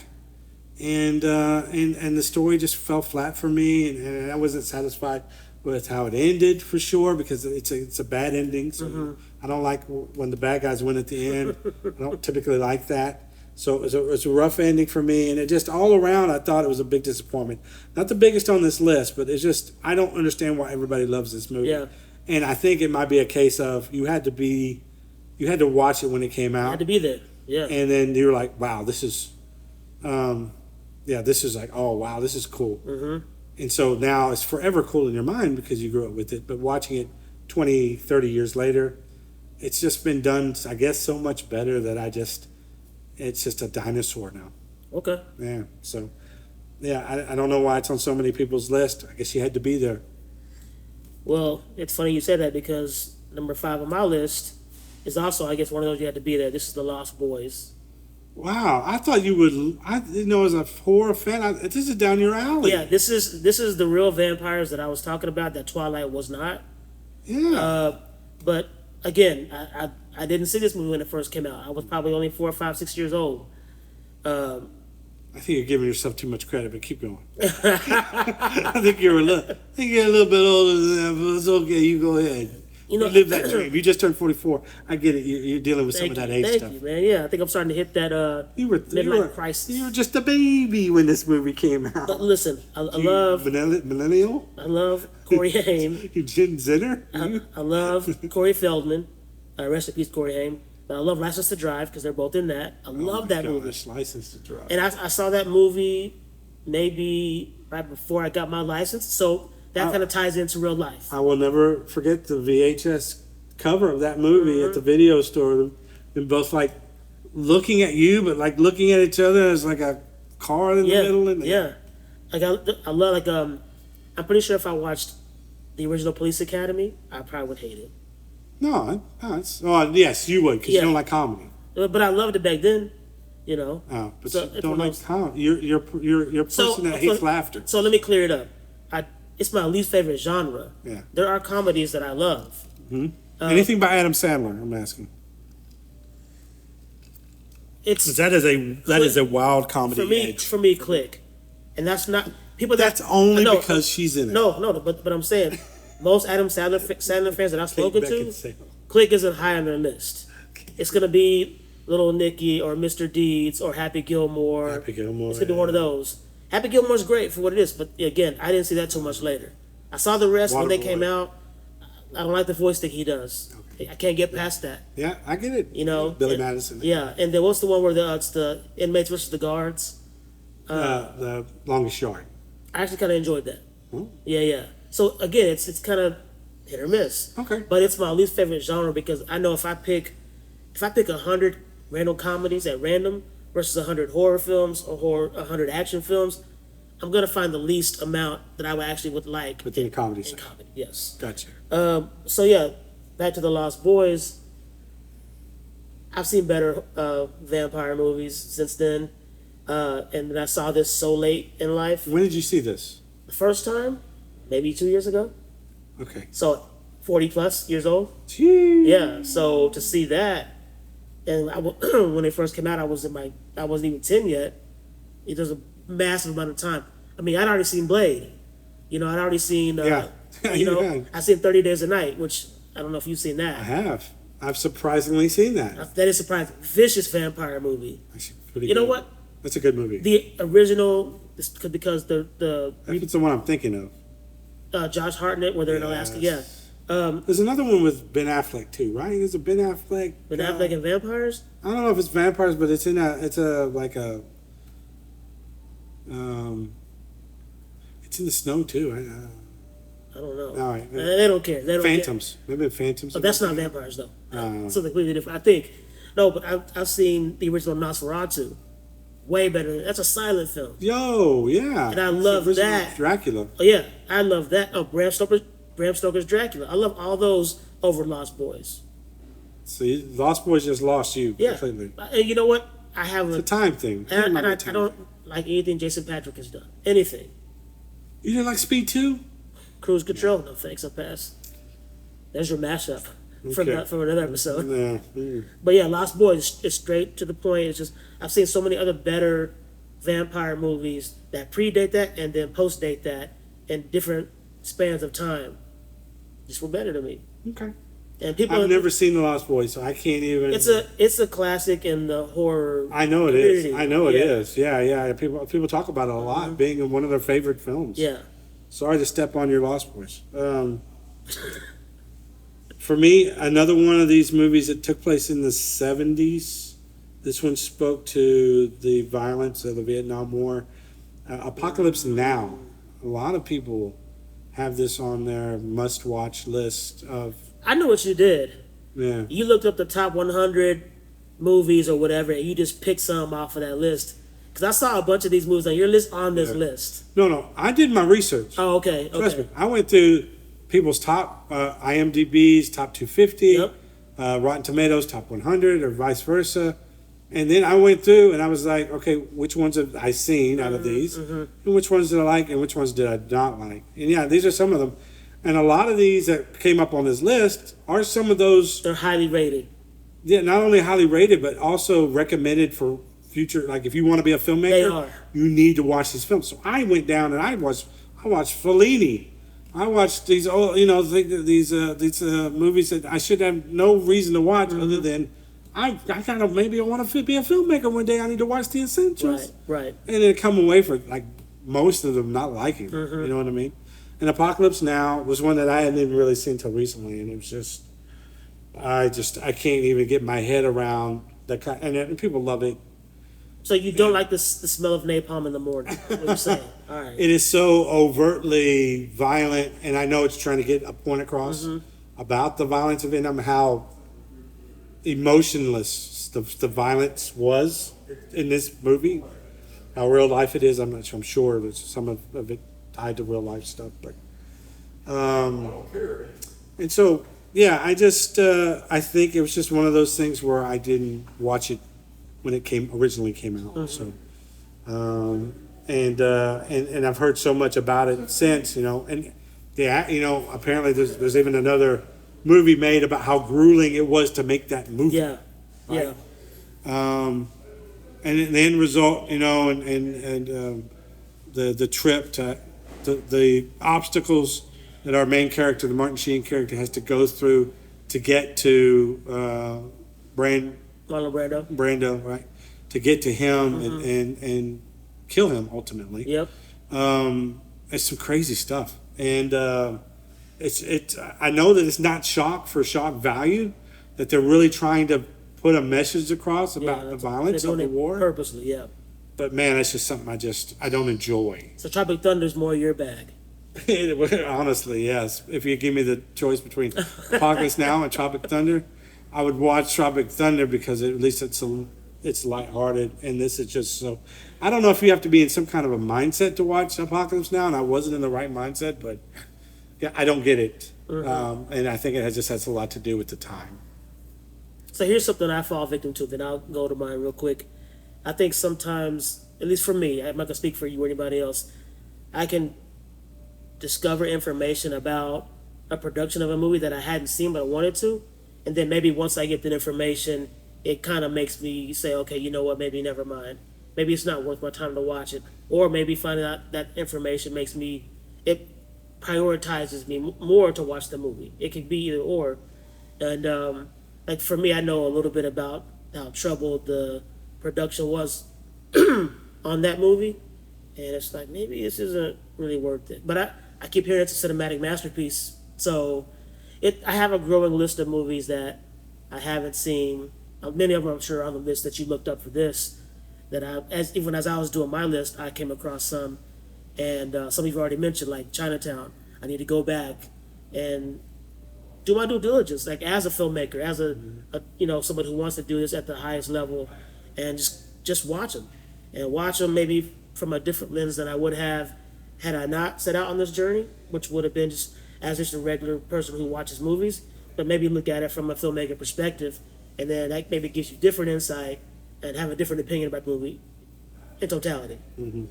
and the story just fell flat for me, and I wasn't satisfied with how it ended for sure, because it's a bad ending. So Mm-hmm. I don't like when the bad guys win at the end. I don't typically like that. So it was a rough ending for me, and it just all around I thought it was a big disappointment. Not the biggest on this list, but it's just I don't understand why everybody loves this movie. Yeah. And I think it might be a case of you had to watch it when it came out. Had to be there. Yeah. And then you were like, wow, this is like, oh wow, this is cool. Mm-hmm. And so now it's forever cool in your mind because you grew up with it. But watching it 20, 30 years later, it's just been done, I guess, so much better that it's just a dinosaur now. Okay. Yeah. So, yeah, I don't know why it's on so many people's list. I guess you had to be there. Well, it's funny you say that because number 5 on my list is also, I guess, one of those you had to be there. This is The Lost Boys. Wow, I thought you would. I didn't know as a horror fan. This is down your alley. Yeah, this is the real vampires that I was talking about that Twilight was not. Yeah. But again, I didn't see this movie when it first came out. I was probably only 4, 5, 6 years old. I think you're giving yourself too much credit, but keep going. I think you're a little bit older than that, but it's okay. You go ahead. You live that dream. You just turned 44. I get it. You're dealing with some of that age stuff. Thank you, man. Yeah, I think I'm starting to hit that midlife crisis. You were just a baby when this movie came out. But listen, I love millennial. I love Corey Haim. You Jen Zinner. I love Corey Feldman. Rest in peace, Corey Haim. But I love License to Drive because they're both in that. I love that movie. License to Drive. And I saw that movie maybe right before I got my license, so that kind of ties into real life. I will never forget the VHS cover of that movie at the video store. Them both like looking at you, but like looking at each other as like a car in the middle. Yeah. Like I love I'm pretty sure if I watched the original Police Academy, I probably would hate it. No, yes, you would because you don't like comedy. But I loved it back then, Oh, but so you don't like comedy. You're a person that hates laughter. So let me clear it up. It's my least favorite genre. Yeah. There are comedies that I love. Mm-hmm. Anything by Adam Sandler? I'm asking. That is a wild comedy. For me, Click, and that's not people. That's only because she's in it. No, but I'm saying most Adam Sandler fans that I've spoken to, Click isn't high on their list. It's gonna be Little Nicky or Mr. Deeds or Happy Gilmore. It's gonna be one of those. Happy Gilmore's great for what it is, but again, I didn't see that too much later. I saw the rest when they came out. I don't like the voice that he does. Okay. I can't get past that. Yeah, I get it. Billy Madison. Yeah, and then what's the one where it's the inmates versus the guards? The Longest Yard. I actually kind of enjoyed that. Yeah. So again, it's kind of hit or miss. Okay. But it's my least favorite genre because I know if I pick 100 random comedies at random versus 100 horror films or 100 action films, I'm gonna find the least amount that I would like within comedy. Comedy, yes. Gotcha. So yeah, back to The Lost Boys. I've seen better vampire movies since then, and then I saw this so late in life. When did you see this? The first time, maybe 2 years ago. Okay. So 40 plus years old. Jeez. Yeah. So to see that, and when it first came out, I wasn't even 10 yet. It was a massive amount of time. I mean, I'd already seen Blade. You know, I'd already seen. Yeah. You know, Yeah. I seen 30 Days a Night, which I don't know if you've seen I that. have. I've surprisingly seen that. That is surprising. Vicious vampire movie. Actually, pretty You know good. what? That's a good movie. The original, because That's the one I'm thinking of. Josh Hartnett, where they're in Alaska. Yeah. Yes. There's another one with Ben Affleck too, right? There's a Ben Affleck. Ben Affleck and vampires. I don't know if it's vampires, but it's it's in the snow too. I don't know. All right. They don't care. They don't Phantoms. Maybe Phantoms. Care. Oh, that's not vampires though. Oh. Something completely different. I think. No, but I've seen the original Nosferatu. Way better. That's a silent film. Yo, yeah. And I love Original that. Dracula. Oh yeah, I love that. Oh, Bram Stoker's Dracula. I love all those over Lost Boys. See, Lost Boys just lost you Yeah. completely. And you know what? I haven't. It's a time thing. And I don't like anything Jason Patrick has done. Anything. You didn't like Speed 2? Cruise Control. No thanks. I'll pass. There's your mashup from Okay. from another episode. Yeah. Mm. But yeah, Lost Boys is straight to the point. It's just I've seen so many other better vampire movies that predate that and then post-date that in different spans of time. Just were better to me. Okay. And people I've never seen The Lost Boys, so I can't even. It's a classic in the horror. I know it is. community. I know it Yeah. is. Yeah, yeah. People talk about it a lot, being one of their favorite films. Yeah. Sorry to step on your Lost Boys. For me, another one of these movies that took place in the 70s. This one spoke to the violence of the Vietnam War. Apocalypse Now. A lot of people have this on their must-watch list of. I know what you did. Yeah. You looked up the top 100 movies or whatever, and you just picked some off of that list. Because I saw a bunch of these movies on your list on this list. No. I did my research. Oh, okay. Trust me. I went through people's top IMDb's top 250, Yep. Rotten Tomatoes top 100, or vice versa. And then I went through and I was like, okay, which ones have I seen out of these? And which ones did I like and which ones did I not like? And yeah, these are some of them. And a lot of these that came up on this list are some of those. They're highly rated. Yeah, not only highly rated, but also recommended for future. Like if you want to be a filmmaker, They are. you need to watch these films. So I went down and I watched Fellini. I watched these, these movies that I should have no reason to watch other than I kind of maybe I want to be a filmmaker one day. I need to watch the essentials. Right. And then come away for like most of them not liking. You know what I mean? And Apocalypse Now was one that I hadn't even really seen till recently, and it was just I can't even get my head around that kind. And people love it. So you don't like the smell of napalm in the morning? What you're saying? All right. It is so overtly violent, and I know it's trying to get a point across about the violence of Vietnam, how emotionless the violence was in this movie, how real life it is. I'm sure there's some of it tied to real life stuff, but and so yeah, I think it was just one of those things where I didn't watch it when it originally came out. So and I've heard so much about it since, and yeah, apparently there's even another movie made about how grueling it was to make that movie. Yeah. Right? And the end result, the trip to the obstacles that our main character, the Martin Sheen character, has to go through to get to Marlon Brando, right? To get to him and kill him ultimately. Yep. It's some crazy stuff, and it's. I know that it's not shock value, that they're really trying to put a message across about the violence of the war purposely. Yeah. But man, it's just something I don't enjoy. So Tropic Thunder's more your bag. Honestly, yes. If you give me the choice between Apocalypse Now and Tropic Thunder, I would watch Tropic Thunder because at least it's lighthearted, and this is just so. I don't know if you have to be in some kind of a mindset to watch Apocalypse Now, and I wasn't in the right mindset, but yeah, I don't get it, and I think it just has a lot to do with the time. So here's something I fall victim to. Then I'll go to mine real quick. I think sometimes, at least for me, I'm not gonna speak for you or anybody else, I can discover information about a production of a movie that I hadn't seen but I wanted to, and then maybe once I get that information, it kind of makes me say, okay, you know what, maybe never mind. maybe it's not worth my time to watch it, or maybe finding out that information makes me it prioritizes me more to watch the movie. It could be either or, and like for me, I know a little bit about how troubled the production was on that movie, and it's like maybe this isn't really worth it. But I keep hearing it's a cinematic masterpiece, so I have a growing list of movies that I haven't seen. Many of them I'm sure on the list that you looked up for this. That even as I was doing my list, I came across some, and some you've already mentioned, like Chinatown. I need to go back and do my due diligence, like as a filmmaker, as a someone who wants to do this at the highest level, and just watch them, and watch them maybe from a different lens than I would have had I not set out on this journey, which would have been just a regular person who watches movies, but maybe look at it from a filmmaker perspective, and then that maybe gives you different insight and have a different opinion about the movie in totality. Mm-hmm.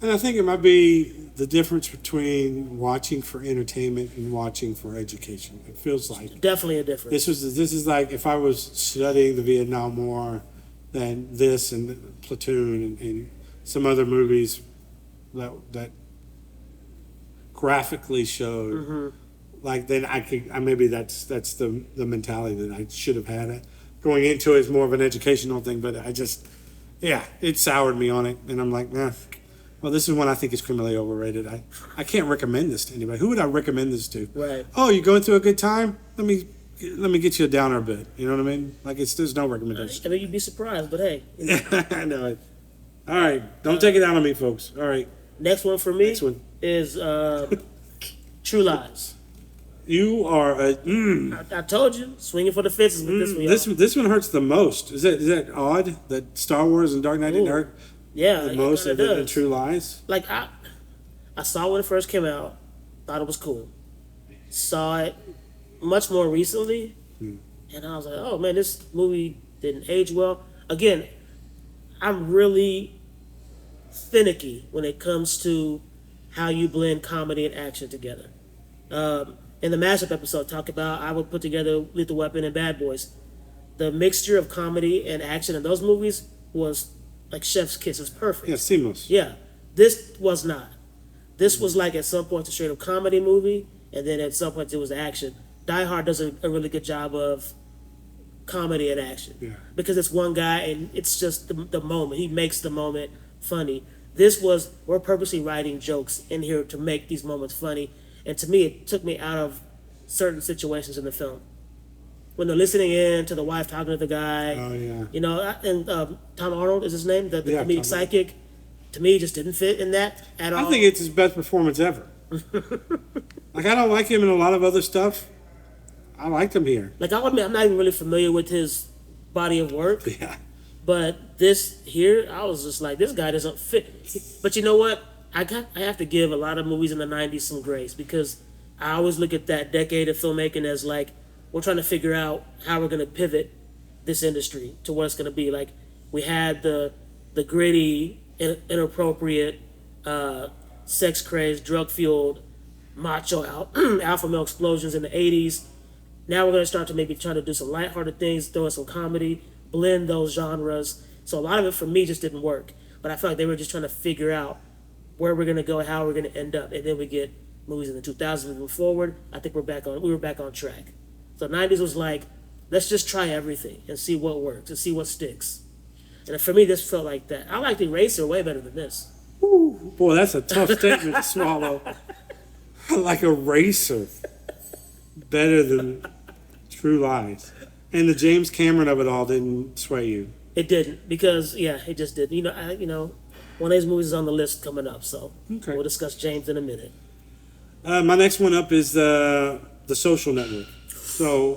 And I think it might be the difference between watching for entertainment and watching for education. It feels like Definitely a difference. this is like if I was studying the Vietnam War, then this and Platoon and some other movies that graphically showed. Mm-hmm. Like then maybe that's the mentality that I should have had it going into it as more of an educational thing, but it soured me on it, and I'm like, nah. Well, this is one I think is criminally overrated. I can't recommend this to anybody. Who would I recommend this to? Right. Oh, you going through a good time? Let me get you a downer a bit. You know what I mean? Like there's no recommendation. I mean, you'd be surprised, but hey. I know it. All right, don't take it out on me, folks. All right. Next one for me Next one. is True Lies. You are I told you, swinging for the fences with this one. This one hurts the most. Is that odd that Star Wars and Dark Knight didn't hurt the most than True Lies? Like I saw it when it first came out, thought it was cool. Saw it much more recently, and I was like, oh man, this movie didn't age well. Again, I'm really finicky when it comes to how you blend comedy and action together. In the mashup episode, talk about I would put together Lethal Weapon and Bad Boys. The mixture of comedy and action in those movies was like chef's kiss. It was perfect. Yeah, seamless. Yeah, this was not. This was like at some point a straight up comedy movie, and then at some point it was action. Die Hard does a really good job of comedy and action because it's one guy and it's just the moment. He makes the moment funny. We're purposely writing jokes in here to make these moments funny. And to me, it took me out of certain situations in the film. When they're listening in to the wife talking to the guy. Oh, yeah. You know, and Tom Arnold is his name, the comedic psychic. To me, just didn't fit in that at all. I think it's his best performance ever. Like, I don't like him in a lot of other stuff. I liked him here. Like, I'll admit, I'm not even really familiar with his body of work. Yeah. But this here, I was just like, this guy doesn't fit. But you know what? I have to give a lot of movies in the 90s some grace because I always look at that decade of filmmaking as like, we're trying to figure out how we're going to pivot this industry to what it's going to be. Like, we had the gritty, inappropriate, sex-crazed, drug-fueled, macho alpha male explosions in the 80s. Now we're going to start to maybe try to do some lighthearted things, throw in some comedy, blend those genres. So a lot of it for me just didn't work. But I felt like they were just trying to figure out where we're going to go, how we're going to end up. And then we get movies in the 2000s moving forward. I think we were back on track. So 90s was like, let's just try everything and see what works and see what sticks. And for me, this felt like that. I liked Eraser way better than this. Ooh, boy, that's a tough statement to swallow. I like Eraser better than True Lies. And the James Cameron of it all didn't sway you. It didn't because, it just didn't. One of these movies is on the list coming up, so we'll discuss James in a minute. My next one up is the Social Network. So,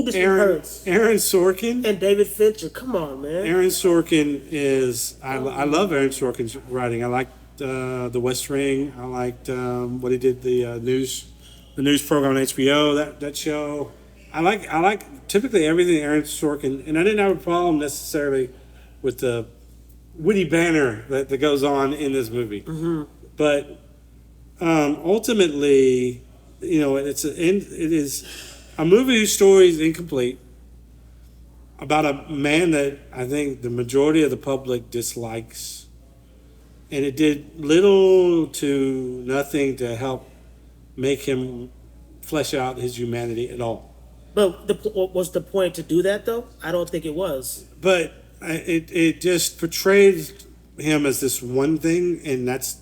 this one hurts. Aaron Sorkin and David Fincher. Come on, man. Aaron Sorkin is. I love Aaron Sorkin's writing. I liked The West Wing. I liked what he did the news program on HBO. That show. I like typically everything Aaron Sorkin, and I didn't have a problem necessarily with the witty banter that goes on in this movie. Mm-hmm. But ultimately, it is a movie whose story is incomplete. about a man that I think the majority of the public dislikes, and it did little to nothing to help make him flesh out his humanity at all. But was the point to do that though? I don't think it was. But it just portrayed him as this one thing, and that's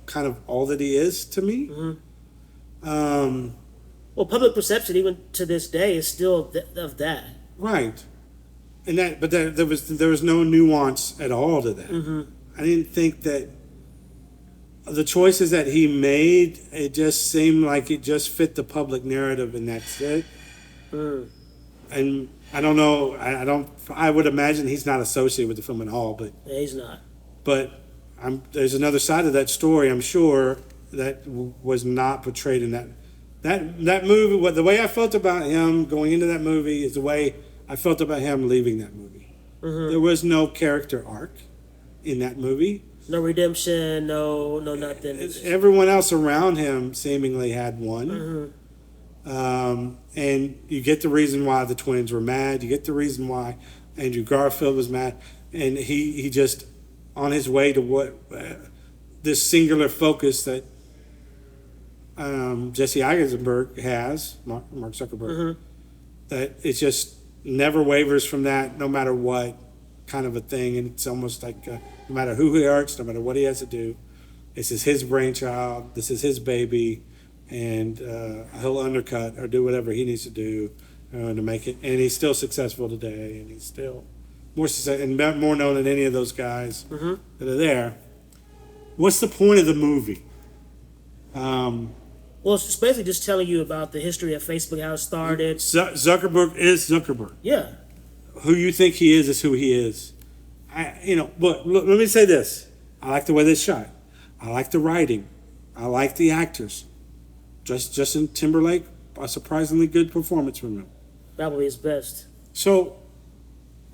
kind of all that he is to me. Well, public perception, even to this day, is still of that. Right, and there was no nuance at all to that. I didn't think that the choices that he made, it just seemed like it just fit the public narrative, and that's it. And I don't know. I would imagine he's not associated with the film at all, but Yeah, he's not. but there's another side of that story, I'm sure, that was not portrayed in that movie. What the way I felt about him going into that movie is the way I felt about him leaving that movie. There was no character arc in that movie. No redemption, no nothing. Everyone else around him seemingly had one. And you get the reason why the twins were mad. You get the reason why Andrew Garfield was mad. And he just, on his way to what this singular focus that Jesse Eisenberg has, Mark Zuckerberg, that it just never wavers from that, no matter what kind of a thing. And it's almost like no matter who he hurts, no matter what he has to do, this is his brainchild, this is his baby, and he'll undercut or do whatever he needs to do to make it. And he's still successful today, and he's still more known than any of those guys that are there. What's the point of the movie? Well, it's basically just telling you about the history of Facebook, how it started. Zuckerberg is Zuckerberg. Yeah. Who you think he is who he is. But let me say this. I like the way they shot. I like the writing. I like the actors. Justin Timberlake, a surprisingly good performance from him. Probably his best. So,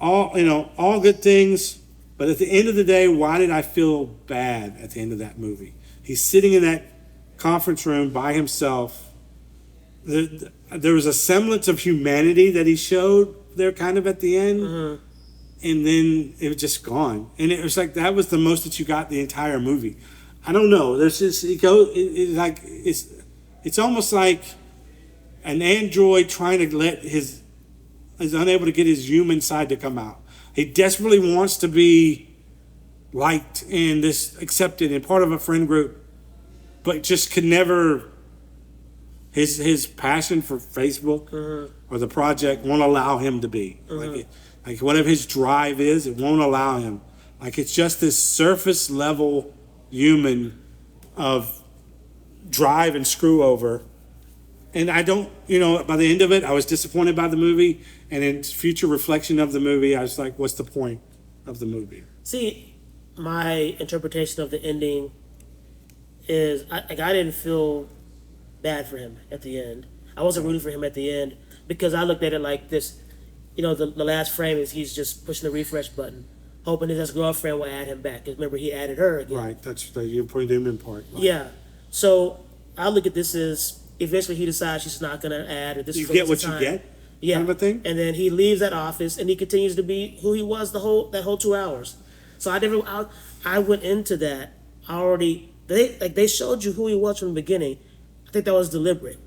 all good things. But at the end of the day, why did I feel bad at the end of that movie? He's sitting in that conference room by himself. There was a semblance of humanity that he showed there kind of at the end. And then it was just gone. And it was like that was the most that you got the entire movie. I don't know. There's just it's almost like an android trying to is unable to get his human side to come out. He desperately wants to be liked and accepted and part of a friend group, but just could never. His passion for Facebook or the project won't allow him to be like whatever his drive is. It won't allow him. Like it's just this surface level human of drive and screw over. And I don't, by the end of it, I was disappointed by the movie. And in future reflection of the movie, I was like, what's the point of the movie? See, my interpretation of the ending is I didn't feel bad for him at the end. I wasn't rooting for him at the end because I looked at it like this. The last frame is he's just pushing the refresh button, hoping his girlfriend will add him back. Because remember, he added her again. Right, that's you put him in part. Right. Yeah. So I look at this as eventually he decides she's not going to add. Or this you is get what you get. Yeah. Kind of a thing. And then he leaves that office and he continues to be who he was that whole 2 hours. So I went into that already. They showed you who he was from the beginning. I think that was deliberate,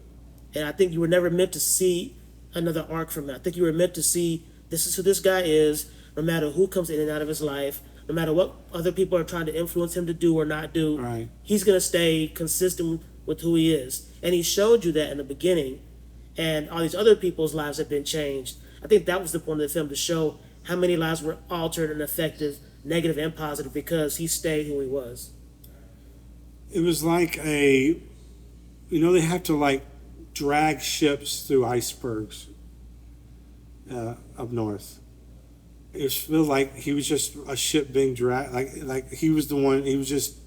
and I think you were never meant to see another arc from that. I think you were meant to see this is who this guy is, no matter who comes in and out of his life, no matter what other people are trying to influence him to do or not do. Right. He's gonna stay consistent with who he is, and he showed you that in the beginning. And all these other people's lives have been changed. I think that was the point of the film, to show how many lives were altered and affected, negative and positive, because he stayed who he was. It was like they have to drag ships through icebergs up north. It feels like he was just a ship being dragged. Like he was the one. He was just.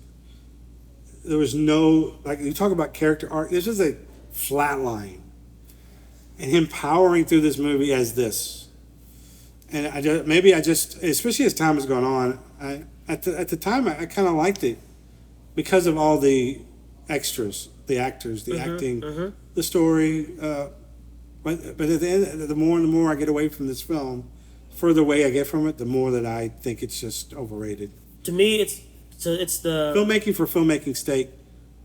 There was no you talk about character arc. This was a flat line, and him powering through this movie as this. And I just especially as time has gone on, at the time I kind of liked it because of all the extras, the actors, the acting, the story. But at the end, the more and the more I get away from this film, further away I get from it, the more that I think it's just overrated. To me, it's the Filmmaking for filmmaking's sake,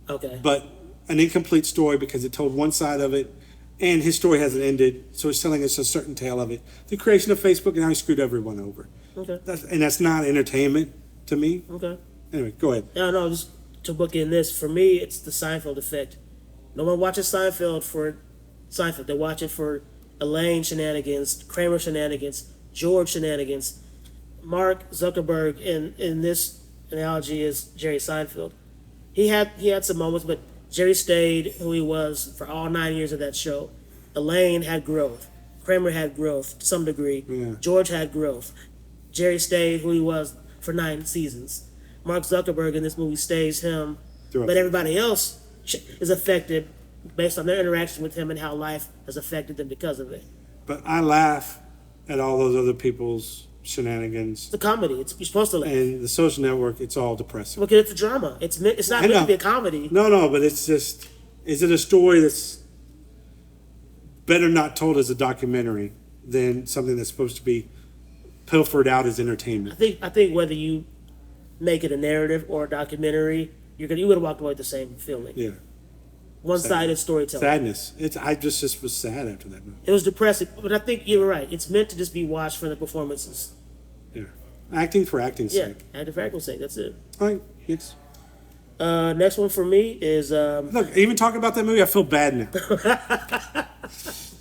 okay. but an incomplete story because it told one side of it, and his story hasn't ended, so it's telling us a certain tale of it. The creation of Facebook and how he screwed everyone over. Okay. That's not entertainment to me. Okay. Anyway, go ahead. No, just to book in this, for me, it's the Seinfeld effect. No one watches Seinfeld for Seinfeld. They watch it for Elaine shenanigans, Kramer shenanigans, George shenanigans. Mark Zuckerberg, in this analogy, is Jerry Seinfeld. He had some moments, but Jerry stayed who he was for all 9 years of that show. Elaine had growth. Kramer had growth to some degree. Yeah. George had growth. Jerry stayed who he was for 9 seasons. Mark Zuckerberg in this movie stays him, but everybody else is affected based on their interaction with him and how life has affected them because of it. But I laugh at all those other people's shenanigans. It's a comedy. You're supposed to laugh. And the Social Network, it's all depressing. Because it's a drama. It's not meant to be a comedy. No, but it's just, is it a story that's better not told as a documentary than something that's supposed to be pilfered out as entertainment? I think whether you make it a narrative or a documentary, you would have walked away with the same feeling. Yeah. One-sided storytelling. Sadness. I just was sad after that movie. It was depressing, but I think you're right. It's meant to just be watched for the performances. Yeah. Acting for acting's sake. Acting for acting's sake. That's it. All right. Yes. Next one for me is Look, even talking about that movie, I feel bad now.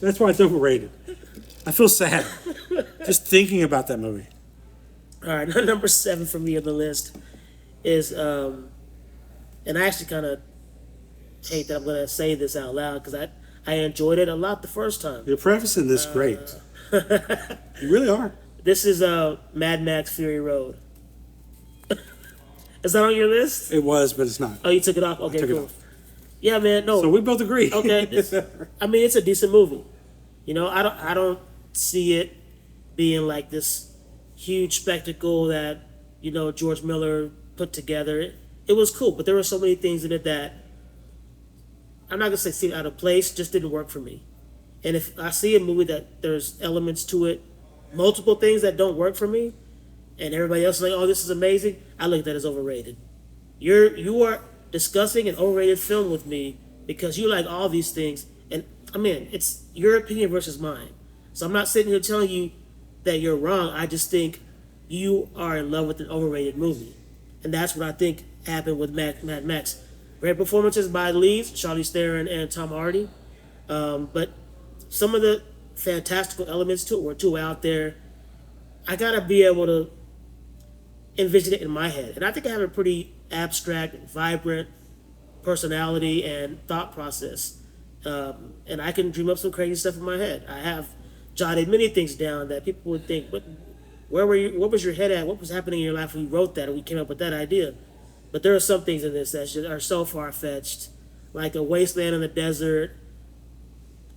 That's why it's overrated. I feel sad just thinking about that movie. all right. Number 7 for me on the list is and I actually kind of hate that I'm going to say this out loud because I enjoyed it a lot the first time. You're prefacing this great. You really are. This is Mad Max Fury Road. Is that on your list? It was, but it's not. Oh, you took it off? Okay, took it cool. off. Yeah, man. No. So we both agree. Okay. I mean, it's a decent movie. You know, I don't see it being like this huge spectacle that, you know, George Miller put together. It was cool, but there were so many things in it that I'm not gonna say seemed out of place, just didn't work for me. And if I see a movie that there's elements to it, multiple things that don't work for me, and everybody else is like, oh, this is amazing, I look at that as overrated. You are discussing an overrated film with me because you like all these things, and I mean, it's your opinion versus mine. So I'm not sitting here telling you that you're wrong. I just think you are in love with an overrated movie, and that's what I think happened with Mad Max. Great performances by leads, Charlize Theron and Tom Hardy, but some of the fantastical elements to it were too out there. I gotta be able to envision it in my head, and I think I have a pretty abstract, vibrant personality and thought process, and I can dream up some crazy stuff in my head. I have jotted many things down that people would think, "But where were you? What was your head at? What was happening in your life when you wrote that, or we came up with that idea?" But there are some things in this that are so far-fetched, like a wasteland in the desert.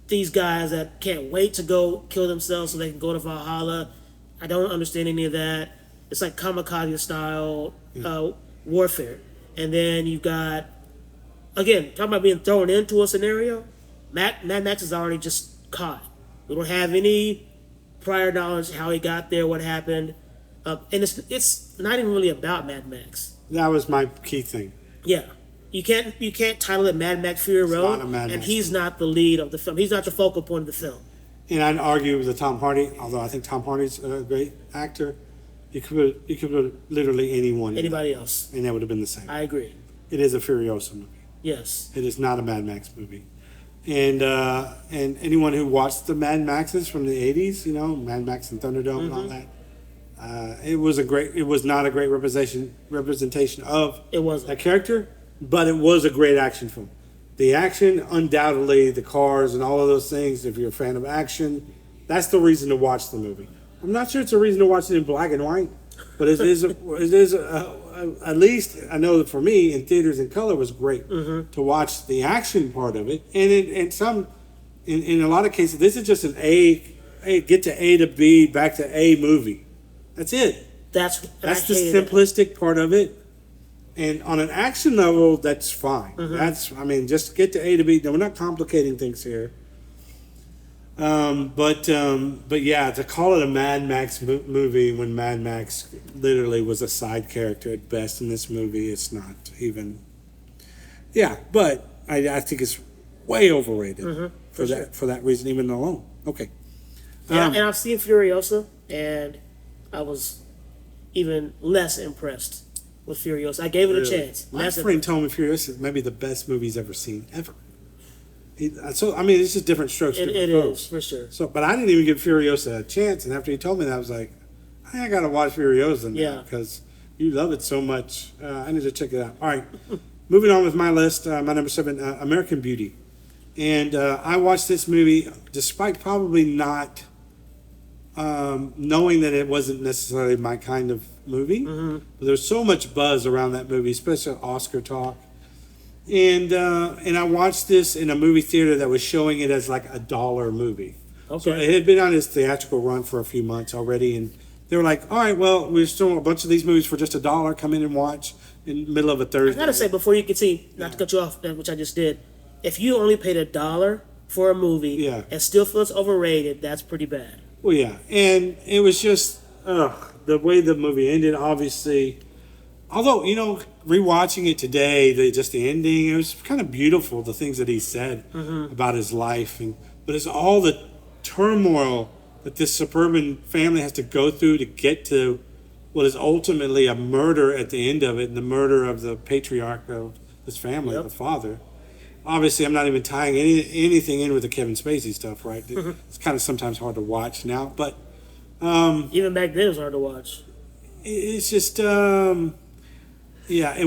These guys that can't wait to go kill themselves so they can go to Valhalla. I don't understand any of that. It's like kamikaze style warfare. And then you got, again, talking about being thrown into a scenario. Mad Max is already just caught. We don't have any prior knowledge how he got there, what happened, and it's not even really about Mad Max. That was my key thing. Yeah, you can't title it Mad Max Fury Road, and he's not the lead of the film. He's not the focal point of the film. And I'd argue with Tom Hardy, although I think Tom Hardy's a great actor. You could have literally Anybody else, and that would have been the same. I agree. It is a Furiosa movie. Yes, It is not a Mad Max movie. And anyone who watched the Mad Maxes from the '80s, you know, Mad Max and Thunderdome and all that, it was not a great representation of that character, but it was a great action film. The action, undoubtedly, the cars and all of those things. If you're a fan of action, that's the reason to watch the movie. I'm not sure it's a reason to watch it in black and white, but it is at least I know that for me in theaters in color was great to watch the action part of it, and in a lot of cases this is just an get to A to B back to A movie. That's it. That's the simplistic part of it, and on an action level that's fine. Just get to A to B. No, we're not complicating things here. But yeah, to call it a Mad Max movie when Mad Max literally was a side character at best in this movie, it's not even. Yeah, but I think it's way overrated for that reason, even alone. Okay. And I've seen Furiosa, and I was even less impressed with Furiosa. I gave it a chance. My friend told me Furiosa is maybe the best movie he's ever seen ever. So I mean, it's just different strokes. It is for sure. So, but I didn't even give Furiosa a chance, and after he told me that, I was like, I gotta watch Furiosa now because you love it so much. I need to check it out. All right, moving on with my list. My number 7, American Beauty, and I watched this movie despite probably not knowing that it wasn't necessarily my kind of movie. But there's so much buzz around that movie, especially Oscar talk. And I watched this in a movie theater that was showing it as like $1 movie. Okay. So it had been on its theatrical run for a few months already, and they were like, "All right, well, we're still a bunch of these movies for just $1. Come in and watch in the middle of a Thursday." I gotta say, before you continue, not to cut you off, which I just did, if you only paid $1 for a movie and still feel it's overrated, that's pretty bad. Well, yeah, and it was just the way the movie ended. Obviously, although rewatching it today, the ending, it was kind of beautiful. The things that he said about his life, but it's all the turmoil that this suburban family has to go through to get to what is ultimately a murder at the end of it, and the murder of the patriarch of this family, the father. Obviously, I'm not even tying anything in with the Kevin Spacey stuff, right? It's kind of sometimes hard to watch now, but even back then it was hard to watch. It's just, it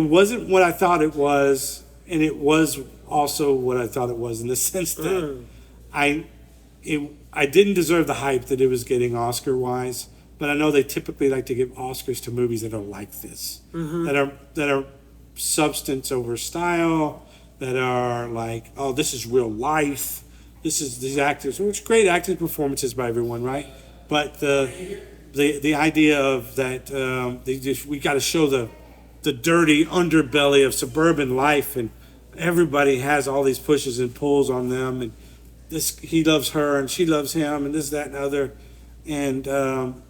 wasn't what I thought it was, and it was also what I thought it was in the sense that I didn't deserve the hype that it was getting Oscar-wise, but I know they typically like to give Oscars to movies that are like this, that are substance over style, that are like, oh, this is real life. This is these actors, which great acting performances by everyone, right? But the idea of that we got to show the dirty underbelly of suburban life, and everybody has all these pushes and pulls on them, and he loves her and she loves him, and this, that, and other. And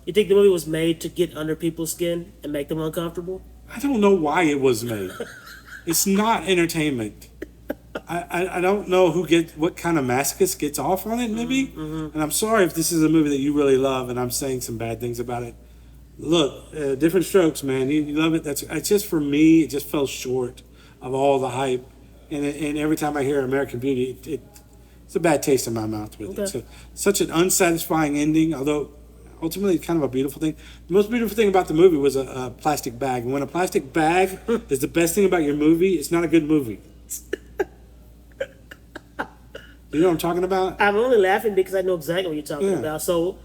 you think the movie was made to get under people's skin and make them uncomfortable? I don't know why it was made. It's not entertainment. I don't know what kind of masochist gets off on it, maybe. And I'm sorry if this is a movie that you really love and I'm saying some bad things about it. Look, different strokes, man. You love it. It's just, for me, it just fell short of all the hype. And every time I hear American Beauty, it's a bad taste in my mouth with it. So, such an unsatisfying ending, although ultimately it's kind of a beautiful thing. The most beautiful thing about the movie was a plastic bag. And when a plastic bag is the best thing about your movie, it's not a good movie. You know what I'm talking about? I'm only laughing because I know exactly what you're talking about. So,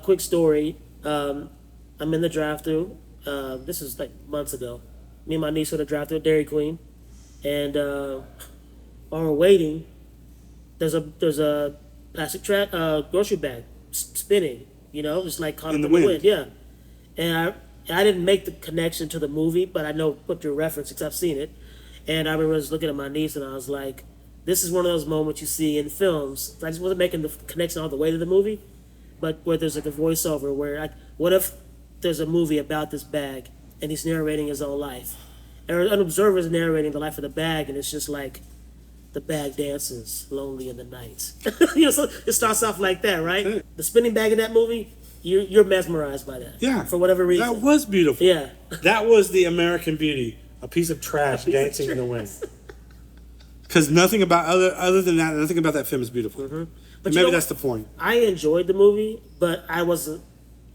quick story. I'm in the drive-thru. This is like months ago. Me and my niece were at the drive-thru at Dairy Queen, and while we're waiting, there's a plastic grocery bag spinning. Just like caught in the wind. Yeah, and I didn't make the connection to the movie, but I know what your reference because I've seen it. And I remember just looking at my niece, and I was like, this is one of those moments you see in films. I just wasn't making the connection all the way to the movie, but where there's like a voiceover where, what if there's a movie about this bag and he's narrating his own life, or an observer is narrating the life of the bag, and it's just like the bag dances lonely in the night. So it starts off like that, right? The spinning bag in that movie, you're mesmerized by that. Yeah, for whatever reason. That was beautiful. Yeah, that was the American Beauty, a piece of trash dancing in the wind. Because nothing about other than that, nothing about that film is beautiful. But maybe that's the point. I enjoyed the movie, but I wasn't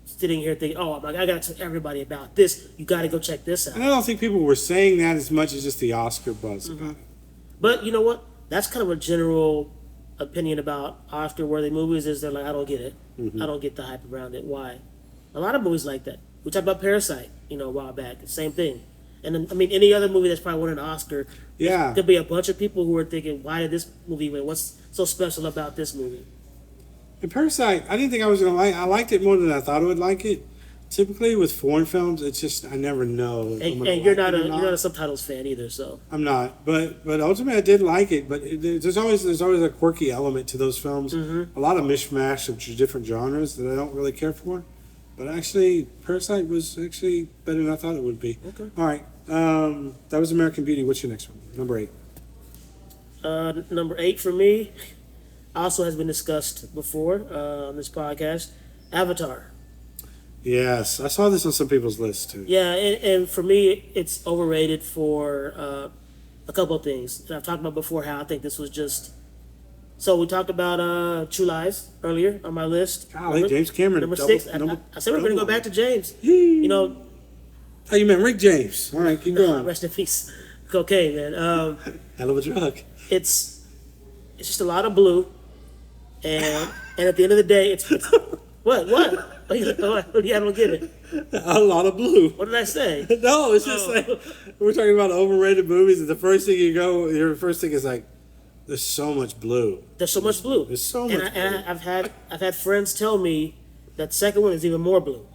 sitting here thinking, "Oh, I got to tell everybody about this. You got to go check this out." And I don't think people were saying that as much as just the Oscar buzz about it. But you know what? That's kind of a general opinion about Oscar-worthy movies. Is they're like, I don't get it. I don't get the hype around it. Why? A lot of movies like that. We talked about Parasite, a while back. The same thing. And then, any other movie that's probably won an Oscar, there'll be a bunch of people who are thinking, why did this movie win? What's so special about this movie? And Parasite, I didn't think I was going to like it. I liked it more than I thought I would like it. typically with foreign films, it's just I never know. And you're not a subtitles fan either, so I'm not, but ultimately I did like it. But there's always a quirky element to those films. Mm-hmm. A lot of mishmash of different genres that I don't really care for. But actually, Parasite was actually better than I thought it would be. Okay. All right, that was American Beauty. What's your next one? Number 8. Number 8 for me also has been discussed before on this podcast. Avatar. Yes, I saw this on some people's lists too. Yeah, and for me, it's overrated for a couple of things. And I've talked about before how I think this was just. So we talked about True Lies earlier on my list. Golly, James Cameron. Number 6. I said we're going to go back to James. Oh, you meant Rick James. All right, keep going. Rest in peace. Cocaine, man. Hell of a drug. It's just a lot of blue, and at the end of the day, it's what? I don't get it. A lot of blue. What did I say? No, it's just like we're talking about overrated movies, and the first thing your first thing is like, there's so much blue. There's so much blue. There's so much. And I've had friends tell me that the second one is even more blue.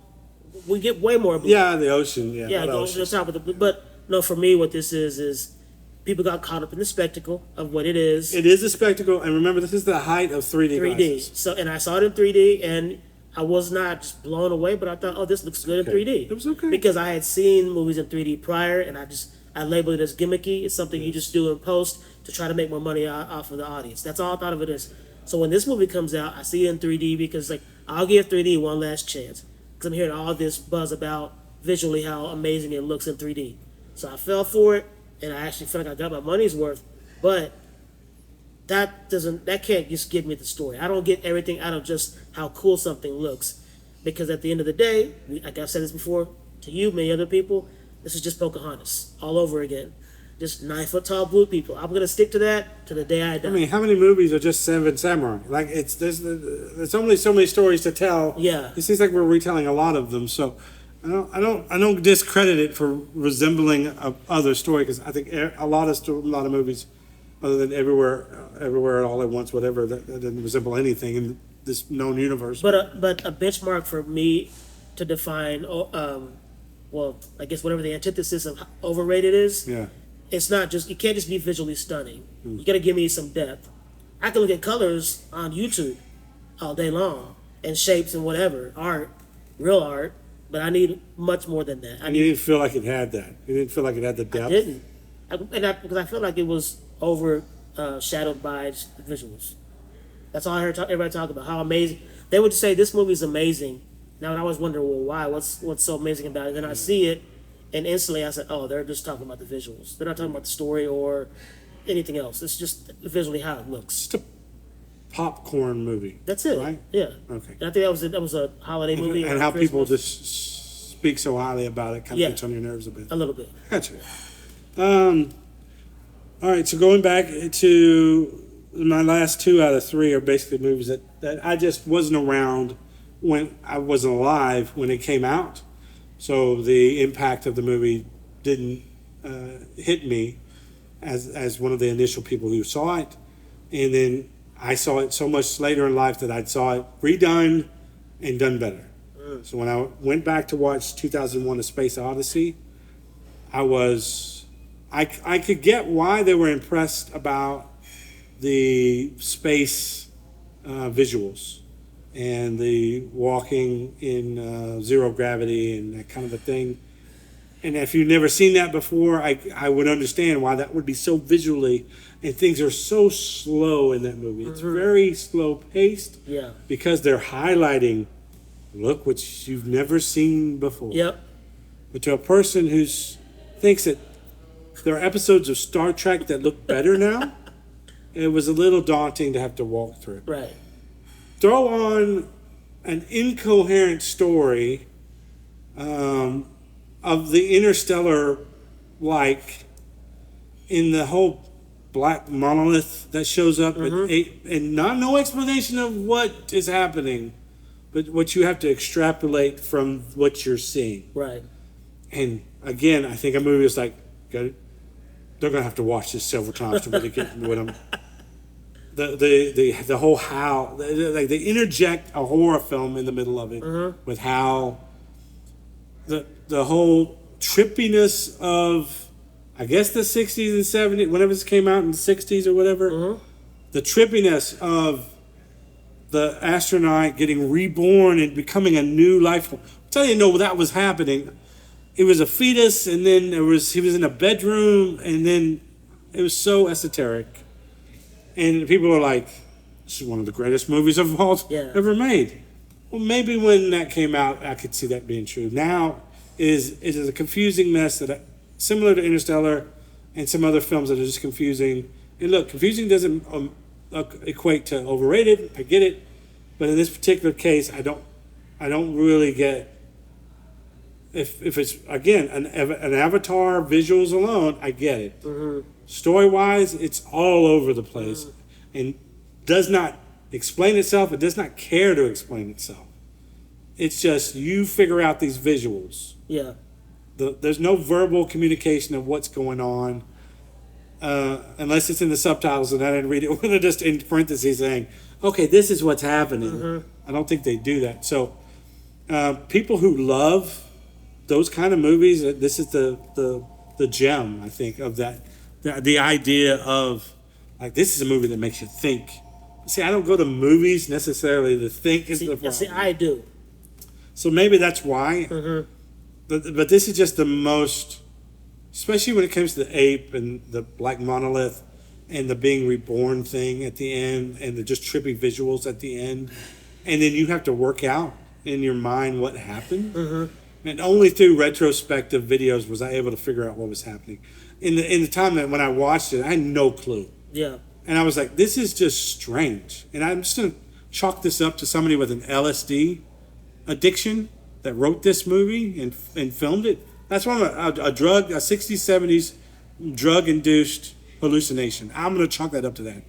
We get way more blue. Yeah, the ocean. Yeah, go over the top of the blue. But no, for me, what this is people got caught up in the spectacle of what it is. It is a spectacle, and remember, this is the height of 3D. 3D. Glasses. So, and I saw it in 3D, and I was not just blown away, but I thought, oh, this looks good in 3D. It was okay. Because I had seen movies in 3D prior, and I labeled it as gimmicky. It's something you just do in post to try to make more money off of the audience. That's all I thought of it as. So when this movie comes out, I see it in 3D because I'll give 3D one last chance. Because I'm hearing all this buzz about visually how amazing it looks in 3D. So I fell for it, and I actually feel like I got my money's worth. But that can't just give me the story. I don't get everything out of just how cool something looks. Because at the end of the day, like I've said this before to you, many other people, this is just Pocahontas all over again. Just 9-foot-tall blue people. I'm gonna stick to that to the day I die. I mean, how many movies are just Seven Samurai? Like there's only so many stories to tell. Yeah. It seems like we're retelling a lot of them. So I don't discredit it for resembling a other story, because I think a lot of movies, other than everywhere all at once, whatever, that doesn't resemble anything in this known universe. But a benchmark for me to define, well, I guess whatever the antithesis of overrated is. Yeah. It's not just, you can't just be visually stunning. You got to give me some depth. I can look at colors on YouTube all day long and shapes and whatever, real art, but I need much more than that. You didn't feel like it had that. You didn't feel like it had the depth. I didn't. Because I feel like it was overshadowed by the visuals. That's all I heard everybody talk about, how amazing. They would say this movie is amazing. Now I always wonder, well, why? What's so amazing about it? And then I see it, and instantly I said, oh, they're just talking about the visuals. They're not talking about the story or anything else. It's just visually how it looks. Just a popcorn movie. That's it. Right? Yeah. Okay. And I think that was a holiday movie. And how Christmas. people just speak so highly about it kind of gets on your nerves a bit. A little bit. Gotcha. All right, so going back to my last 2 out of 3 are basically movies that I just wasn't around when I wasn't alive when it came out. So the impact of the movie didn't hit me as one of the initial people who saw it. And then I saw it so much later in life that I saw it redone and done better. So when I went back to watch 2001: A Space Odyssey, I could get why they were impressed about the space visuals and the walking in zero gravity and that kind of a thing. And if you've never seen that before, I would understand why that would be so visually, and things are so slow in that movie. It's very slow paced. Yeah. Because they're highlighting, look what you've never seen before. Yep. But to a person who thinks that there are episodes of Star Trek that look better now, it was a little daunting to have to walk through. Right. Throw on an incoherent story of the interstellar, like in the whole black monolith that shows up, and no explanation of what is happening, but what you have to extrapolate from what you're seeing. Right. And again, I think a movie is like, they're gonna have to watch this several times to really get what I'm. The whole how, like they interject a horror film in the middle of it with how the whole trippiness of, I guess, the 60s and 70s, whenever this came out in the 60s or whatever, the trippiness of the astronaut getting reborn and becoming a new life form. I tell you, that was happening. It was a fetus, and then he was in a bedroom, and then it was so esoteric. And people were like, this is one of the greatest movies of all ever made. Well, maybe when that came out, I could see that being true. Now, it is a confusing mess that, similar to Interstellar and some other films that are just confusing. And look, confusing doesn't equate to overrated. I get it, but in this particular case, I don't really get. If it's again an Avatar visuals alone, I get it. Story wise, it's all over the place, and does not explain itself. It does not care to explain itself. It's just you figure out these visuals. Yeah. There's no verbal communication of what's going on, unless it's in the subtitles, and I didn't read it. They're just in parentheses saying, "Okay, this is what's happening." I don't think they do that. So, people who love those kind of movies, this is the gem, I think, of that. The idea of, like, this is a movie that makes you think. See, I don't go to movies necessarily to think. See, I do. So maybe that's why. But this is just the most, especially when it comes to the ape and the black monolith and the being reborn thing at the end and the just trippy visuals at the end. And then you have to work out in your mind what happened. And only through retrospective videos was I able to figure out what was happening. In the time that when I watched it, I had no clue. Yeah. And I was like, this is just strange. And I'm just going to chalk this up to somebody with an LSD addiction that wrote this movie and filmed it. That's one of a 60s, 70s drug-induced hallucination. I'm going to chalk that up to that.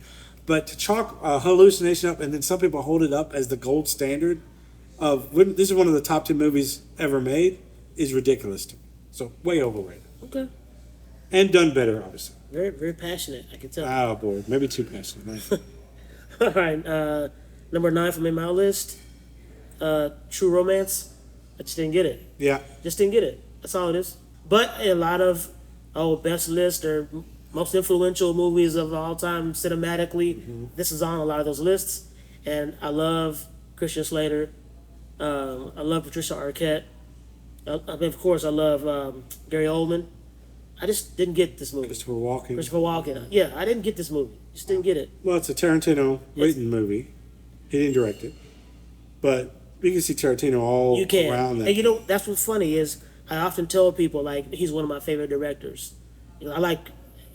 But to chalk a hallucination up, and then some people hold it up as the gold standard of, this is one of the top 10 movies ever made, is ridiculous to me. So, way overrated. Okay. And done better, obviously. Very, very passionate, I can tell. Oh, boy. Maybe too passionate. All right. Number 9 from my list, True Romance. I just didn't get it. Yeah. Just didn't get it. That's all it is. But a lot of best list or most influential movies of all time cinematically, this is on a lot of those lists. And I love Christian Slater. I love Patricia Arquette. Of course, I love Gary Oldman. I just didn't get this movie. Christopher Walken. Yeah, I didn't get this movie. Just didn't get it. Well, it's a Tarantino written movie. He didn't direct it. But you can see Tarantino all around that. And that's what's funny is I often tell people, like, he's one of my favorite directors. I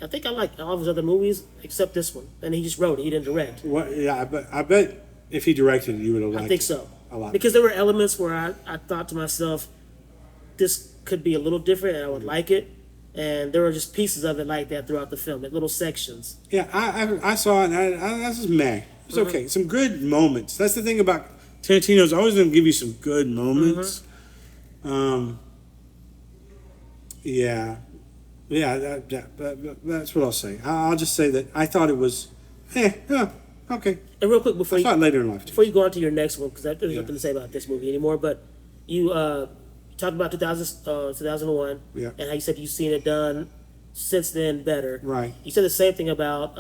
think I like all of his other movies except this one. And he just wrote it. He didn't direct. Well, yeah, I bet if he directed it, you would have liked it. I think so. A lot. Because there were elements where I thought to myself, this could be a little different and I would like it. And there were just pieces of it like that throughout the film, like little sections. Yeah, I saw it, and I was meh. It's okay. Some good moments. That's the thing about Tarantino's always going to give you some good moments. That's what I'll say. I'll just say that I thought it was, okay. And real quick, I saw it later in life. Before you go on to your next one, because there's nothing to say about this movie anymore, but you talked about 2001 and how you said you've seen it done since then better. Right. You said the same thing about,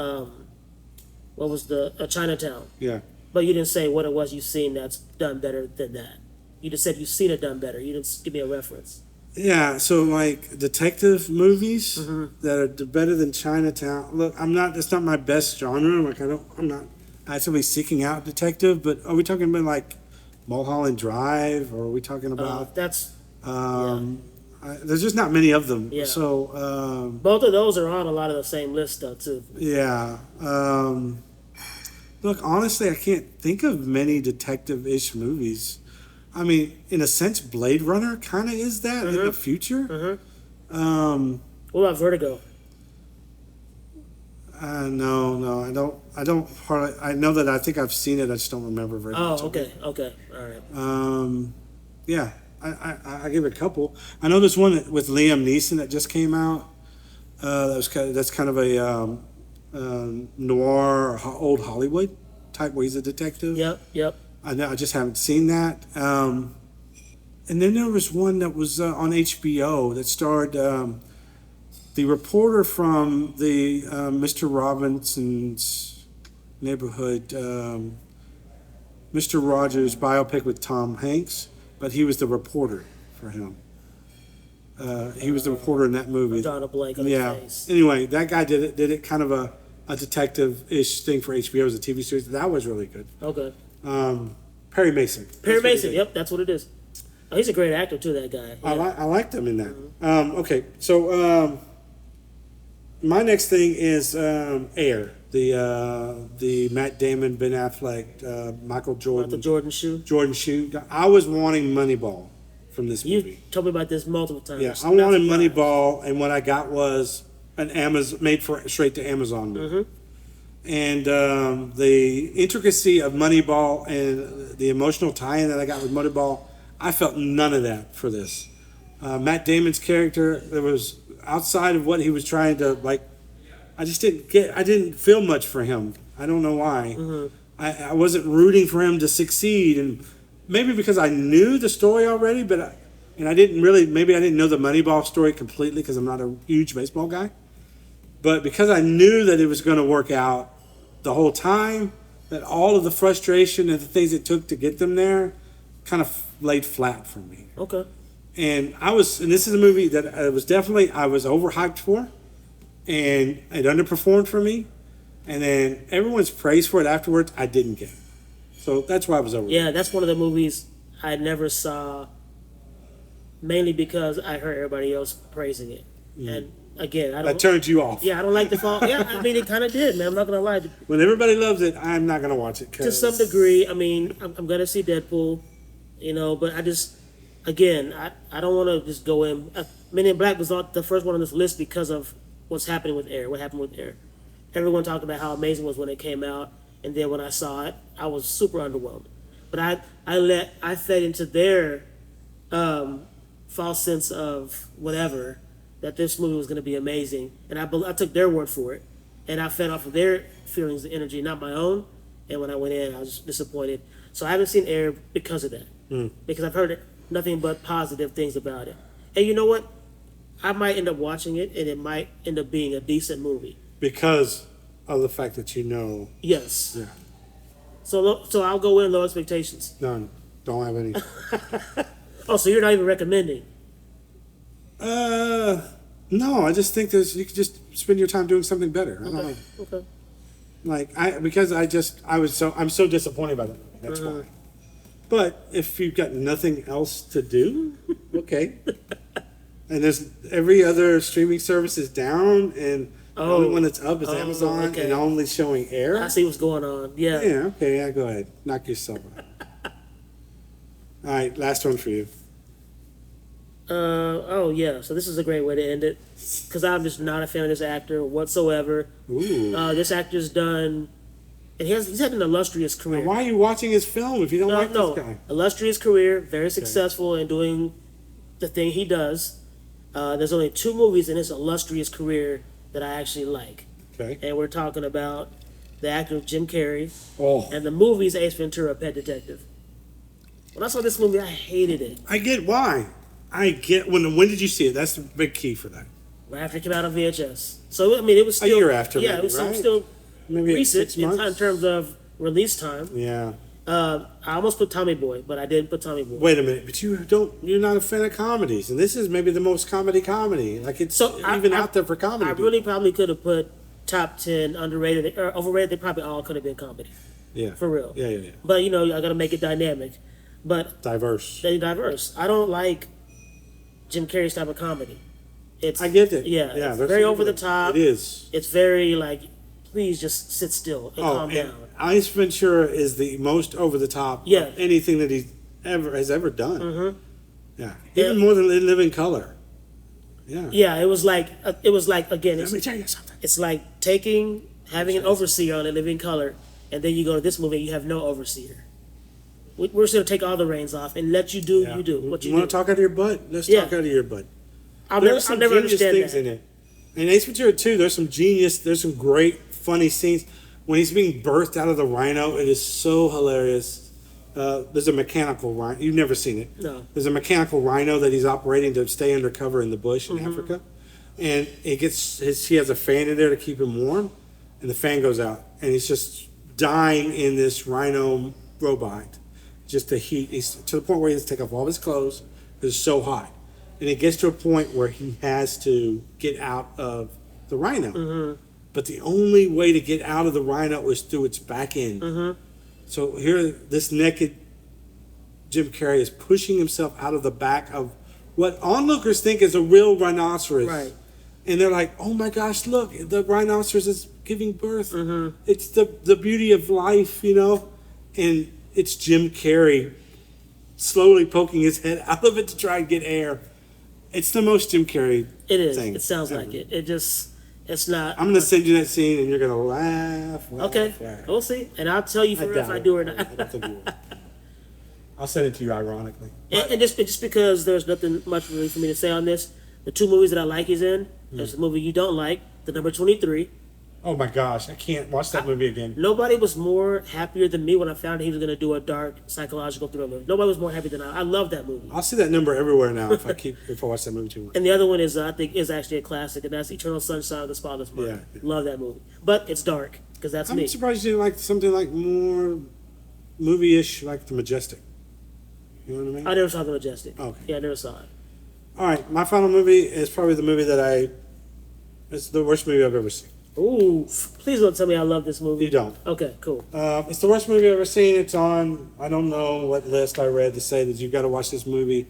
what was Chinatown. Yeah. But you didn't say what it was you've seen that's done better than that. You just said you've seen it done better. You didn't give me a reference. Yeah, so like detective movies that are better than Chinatown. Look, it's not my best genre. Like I'm not actively seeking out detective, but are we talking about like Mulholland Drive, or are we talking about there's just not many of them. Yeah. So both of those are on a lot of the same list though too. Yeah. Look, honestly, I can't think of many detective-ish movies. I mean, in a sense, Blade Runner kind of is that in the future. What about Vertigo? No, I don't. I know that I think I've seen it. I just don't remember very much. Oh, okay, all right. Yeah, I give it a couple. I know there's one with Liam Neeson that just came out. That's kind of a noir, old Hollywood type where he's a detective. Yep. I just haven't seen that. And then there was one that was on HBO that starred the reporter from the Mr. Robinson's Neighborhood, Mr. Rogers biopic with Tom Hanks, but he was the reporter for him. He was the reporter in that movie. Drawing a blank on his face. Anyway, that guy did it kind of a detective-ish thing for HBO as a TV series. That was really good. Okay. Perry Mason. Perry Mason. Yep, that's what it is. Oh, he's a great actor too. That guy. Yeah. I liked him in that. Okay, so my next thing is Air, the Matt Damon, Ben Affleck, Michael Jordan, The Jordan shoe. Jordan shoe. I was wanting Moneyball from this movie. You told me about this multiple times. Yeah, I wanted Moneyball, and what I got was an Amazon made for straight to Amazon movie. And the intricacy of Moneyball and the emotional tie-in that I got with Moneyball, I felt none of that for this. Matt Damon's character, there was outside of what he was trying to like. I didn't feel much for him. I don't know why. I wasn't rooting for him to succeed, and maybe because I knew the story already, but I didn't know the Moneyball story completely because I'm not a huge baseball guy. But because I knew that it was going to work out the whole time, that all of the frustration and the things it took to get them there kind of laid flat for me. Okay. And this is a movie that I was overhyped for, and it underperformed for me. And then everyone's praise for it afterwards, I didn't get. So that's why I was over. Yeah, that's one of the movies I never saw, mainly because I heard everybody else praising it. And again, That turned you off. Yeah, I don't like the fall. Yeah, I mean, it kind of did, man. I'm not gonna lie. When everybody loves it, I'm not gonna watch it. To some degree, I mean, I'm gonna see Deadpool, but I just, again, I don't want to just go in. Men in Black was not the first one on this list because of what's happening with Air. What happened with Air? Everyone talked about how amazing it was when it came out, and then when I saw it, I was super underwhelmed. But I fed into their false sense of whatever, that this movie was going to be amazing, and I took their word for it, and I fed off of their feelings and energy, not my own. And when I went in, I was disappointed. So I haven't seen Air because of that, because I've heard nothing but positive things about it. And you know what? I might end up watching it, and it might end up being a decent movie because of the fact that you know. Yes. Yeah. So I'll go in low expectations. None. Don't have any. Oh, so you're not even recommending? No. I just think you could just spend your time doing something better. I don't know. Okay. I'm so disappointed by that. That's why. But if you've got nothing else to do, okay. And there's every other streaming service is down, and the only one that's up is Amazon, and only showing Air. I see what's going on. Yeah. Yeah. Okay. Yeah. Go ahead. Knock yourself out. All right. Last one for you. Yeah. So this is a great way to end it, because I'm just not a fan of this actor whatsoever. Ooh. This actor's done, and he's had an illustrious career. Now, why are you watching his film if you don't like this guy? Illustrious career, very successful in doing the thing he does. There's only 2 movies in his illustrious career that I actually like. Okay. And we're talking about the actor Jim Carrey and the movie's Ace Ventura: Pet Detective. When I saw this movie, I hated it. I get why. When did you see it? That's the big key for that. Right after it came out on VHS. So I mean, it was still a year after. Yeah, maybe, it was right? still maybe recent 6 months in terms of release time. Yeah. I almost put Tommy Boy, but I didn't put Tommy Boy. Wait a minute, but you're not a fan of comedies, and this is maybe the most comedy. Like it's out there for comedy. I really probably could have put top 10 underrated or overrated. They probably all could have been comedy. Yeah. For real. Yeah. But I got to make it dynamic. But diverse. I don't like Jim Carrey's type of comedy. I get it. Yeah. It's very over the top. It is. It's very like, please just sit still and calm down. Ace Ventura is the most over the top of anything that he has ever done. Mm-hmm. Yeah, even more than In Living Color. Yeah. Yeah, it was like again. Let me tell you something. It's like having an overseer on In Living Color, and then you go to this movie and you have no overseer. We're just gonna take all the reins off and let you do what you do. You want to talk out of your butt? Let's talk out of your butt. I'll never understand things that. in it. In Ace Ventura 2, there's some great funny scenes. When he's being birthed out of the rhino, it is so hilarious. There's a mechanical rhino. You've never seen it. No. There's a mechanical rhino that he's operating to stay undercover in the bush in Africa, and he has a fan in there to keep him warm, and the fan goes out, and he's just dying in this rhino robot. Just the heat. He's to the point where he has to take off all his clothes because it's so hot, and it gets to a point where he has to get out of the rhino. But the only way to get out of the rhino is through its back end. So here, this naked Jim Carrey is pushing himself out of the back of what onlookers think is a real rhinoceros. Right. And they're like, oh my gosh, look, the rhinoceros is giving birth. It's the beauty of life, you know? And it's Jim Carrey slowly poking his head out of it to try and get air. It's the most Jim Carrey It is. thing It sounds ever. like it. It's not. I'm going to send you that scene, and you're going to laugh. Okay. laugh. We'll see. And I'll tell you for real if I do or not. I don't think you will. I'll send it to you ironically. And just because there's nothing much really for me to say on this, the two movies that I like he's in, there's a movie you don't like, the number 23. Oh my gosh, I can't watch that movie again. Nobody was more happier than me when I found he was going to do a dark psychological thriller. Nobody was more happy than I love that movie. I'll see that number everywhere now if I watch that movie too much. And the other one is, I think, is actually a classic, and that's Eternal Sunshine of the Spotless Mind. Yeah. Love that movie. But it's dark, because that's I'm me. surprised you didn't like something like more movie-ish, like The Majestic. You know what I mean? I never saw The Majestic. Okay. Yeah, I never saw it. All right, my final movie is probably the movie it's the worst movie I've ever seen. Ooh, please don't tell me I love this movie. You don't. Okay, cool. It's the worst movie I've ever seen. It's on, I don't know what list I read to say that you've got to watch this movie.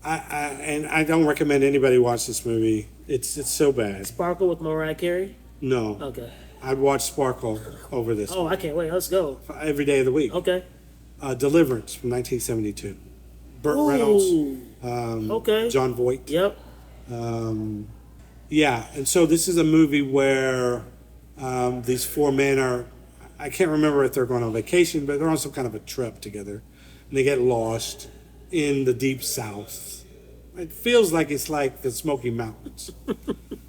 And I don't recommend anybody watch this movie. It's so bad. Sparkle with Mariah Carey? No. Okay. I'd watch Sparkle over this Oh, I can't wait. Let's go. every day of the week. Okay. Deliverance from 1972. Burt Ooh. Reynolds. Okay. John Voight. Yep. Yeah, and so this is a movie where these four men I can't remember if they're going on vacation, but they're on some kind of a trip together. And they get lost in the deep south. It feels like it's like the Smoky Mountains.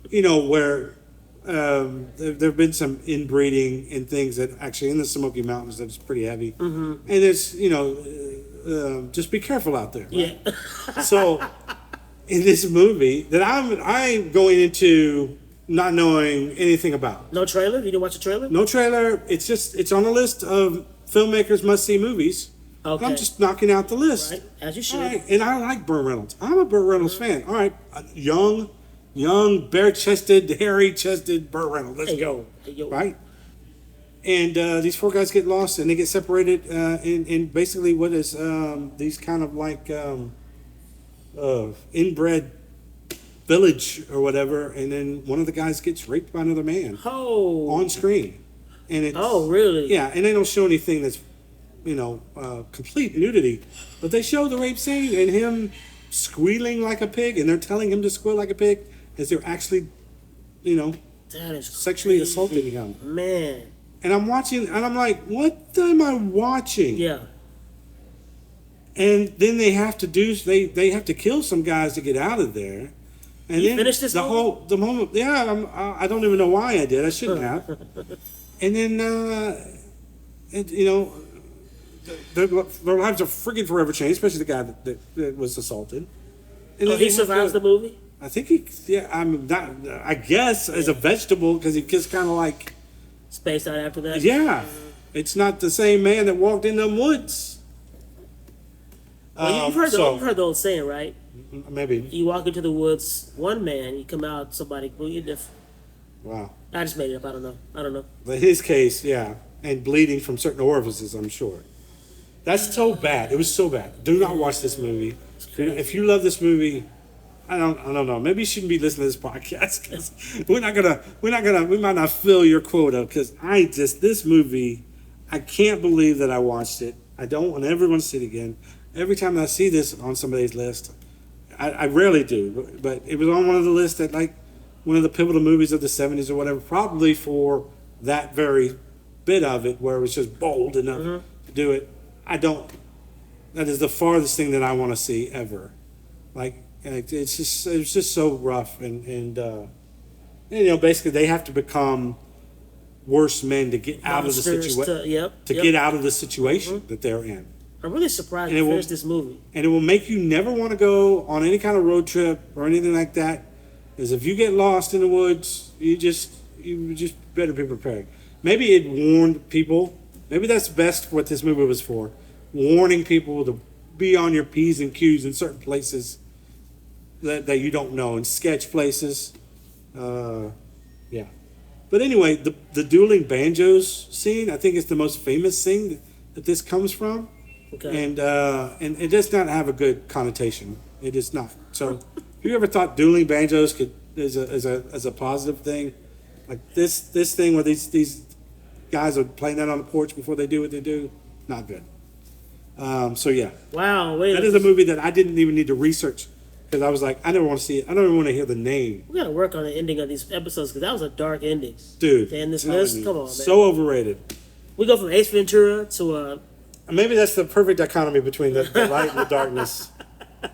You know, where there have been some inbreeding and things that actually in the Smoky Mountains that's pretty heavy. And it's, just be careful out there. Right? Yeah. So in this movie that I'm going into not knowing anything about. No trailer? You didn't watch the trailer? No trailer. It's on a list of filmmakers must see movies. Okay. I'm just knocking out the list. Right, as you should. All right. And I like Burt Reynolds. I'm a Burt Reynolds fan. All right. Young, bare-chested, hairy-chested Burt Reynolds. Let's go. Hey, yo. Right? And these four guys get lost and they get separated in basically what is these kind of like inbred village or whatever, and then one of the guys gets raped by another man on screen. And it's, Oh, really? Yeah, and they don't show anything that's, complete nudity, but they show the rape scene and him squealing like a pig, and they're telling him to squeal like a pig as they're actually, That is sexually crazy. assaulting him. Man. And I'm watching, and I'm like, what am I watching? Yeah. And then they have to kill some guys to get out of there. And You then finished this movie? the moment, yeah, I don't even know why I did. I shouldn't have. And then, their lives are freaking forever changed, especially the guy that was assaulted. And Oh, then he they have survives to- the movie? I think I'm not. I guess as a vegetable because he gets kind of like, Spaced out after that? yeah, it's not the same man that walked in the woods. Well, you've heard the old saying, right? Maybe. You walk into the woods, one man, you come out, somebody completely different. Wow. I just made it up. I don't know. But his case, yeah, and bleeding from certain orifices, I'm sure. That's so bad. It was so bad. Do not watch this movie. If you love this movie, I don't know. Maybe you shouldn't be listening to this podcast because we might not fill your quota because this movie, I can't believe that I watched it. I don't want everyone to see it again. Every time I see this on somebody's list, I rarely do, but it was on one of the lists that like one of the pivotal movies of the 70s or whatever, probably for that very bit of it where it was just bold enough to do it. That is the farthest thing that I want to see ever. Like, it's just so rough and basically they have to become worse men to get out of the Monsters situation yep. get out of the situation that they're in. I'm really surprised And you it will- finished this movie. And it will make you never want to go on any kind of road trip or anything like that. Because if you get lost in the woods, you just better be prepared. Maybe it warned people. Maybe that's best what this movie was for. Warning people to be on your P's and Q's in certain places that you don't know, in sketch places. Yeah. But anyway, the dueling banjos scene, I think, is the most famous thing that this comes from. Okay. And it does not have a good connotation. It is not. So, if you ever thought dueling banjos is a positive thing, like this thing where these guys are playing that on the porch before they do what they do, not good. So yeah, Wow. Wait. that is a movie that I didn't even need to research because I was like, I never want to see it. I don't even want to hear the name. We got to work on the ending of these episodes because that was a dark ending. Dude, To end this telling list, you, come on, man. so overrated. We go from Ace Ventura to Maybe that's the perfect dichotomy between the light and the darkness.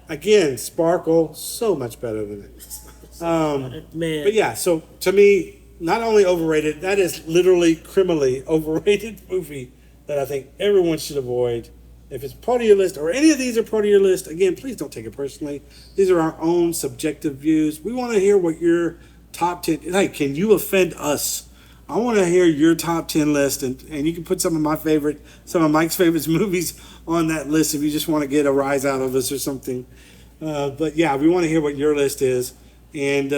Again, Sparkle, so much better than it. man. But yeah, so to me, not only overrated, that is literally criminally overrated movie that I think everyone should avoid. If it's part of your list, or any of these are part of your list, again, please don't take it personally. These are our own subjective views. We want to hear what your top 10, like, can you offend us? I want to hear your top 10 list, and you can put some of Mike's favorite movies on that list if you just want to get a rise out of us or something. But yeah, we want to hear what your list is. And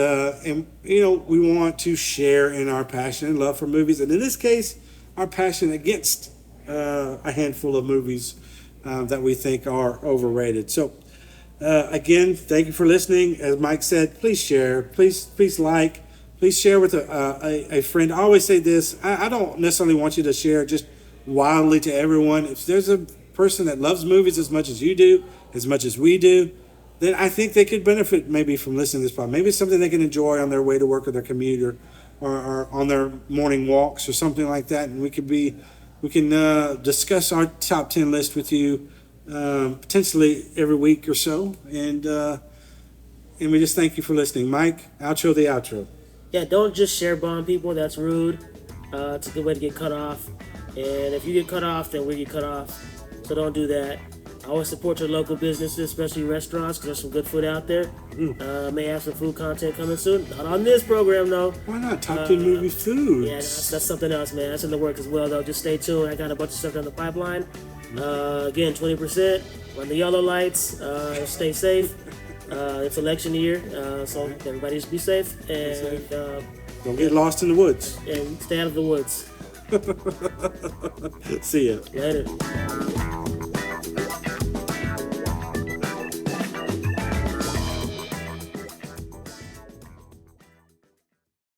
you know, we want to share in our passion and love for movies. And in this case, our passion against a handful of movies that we think are overrated. So again, thank you for listening. As Mike said, please share, please like, please share with a friend. I always say this, I don't necessarily want you to share just wildly to everyone. If there's a person that loves movies as much as you do, as much as we do, then I think they could benefit maybe from listening to this podcast. Maybe it's something they can enjoy on their way to work or their commute or on their morning walks or something like that. And we can discuss our top 10 list with you potentially every week or so. And we just thank you for listening. Mike, outro the outro. Yeah, don't just share bomb people. That's rude. It's a good way to get cut off. And if you get cut off, then we get cut off. So don't do that. Always support your local businesses, especially restaurants, because there's some good food out there. May have some food content coming soon. Not on this program, though. Why not? Top 10 movie foods. Yeah, that's something else, man. That's in the work as well, though. Just stay tuned. I got a bunch of stuff down the pipeline. Again, 20%. Run the yellow lights. Stay safe. It's election year, so everybody just be safe. And Don't get lost in the woods. and stay out of the woods. See ya. Later.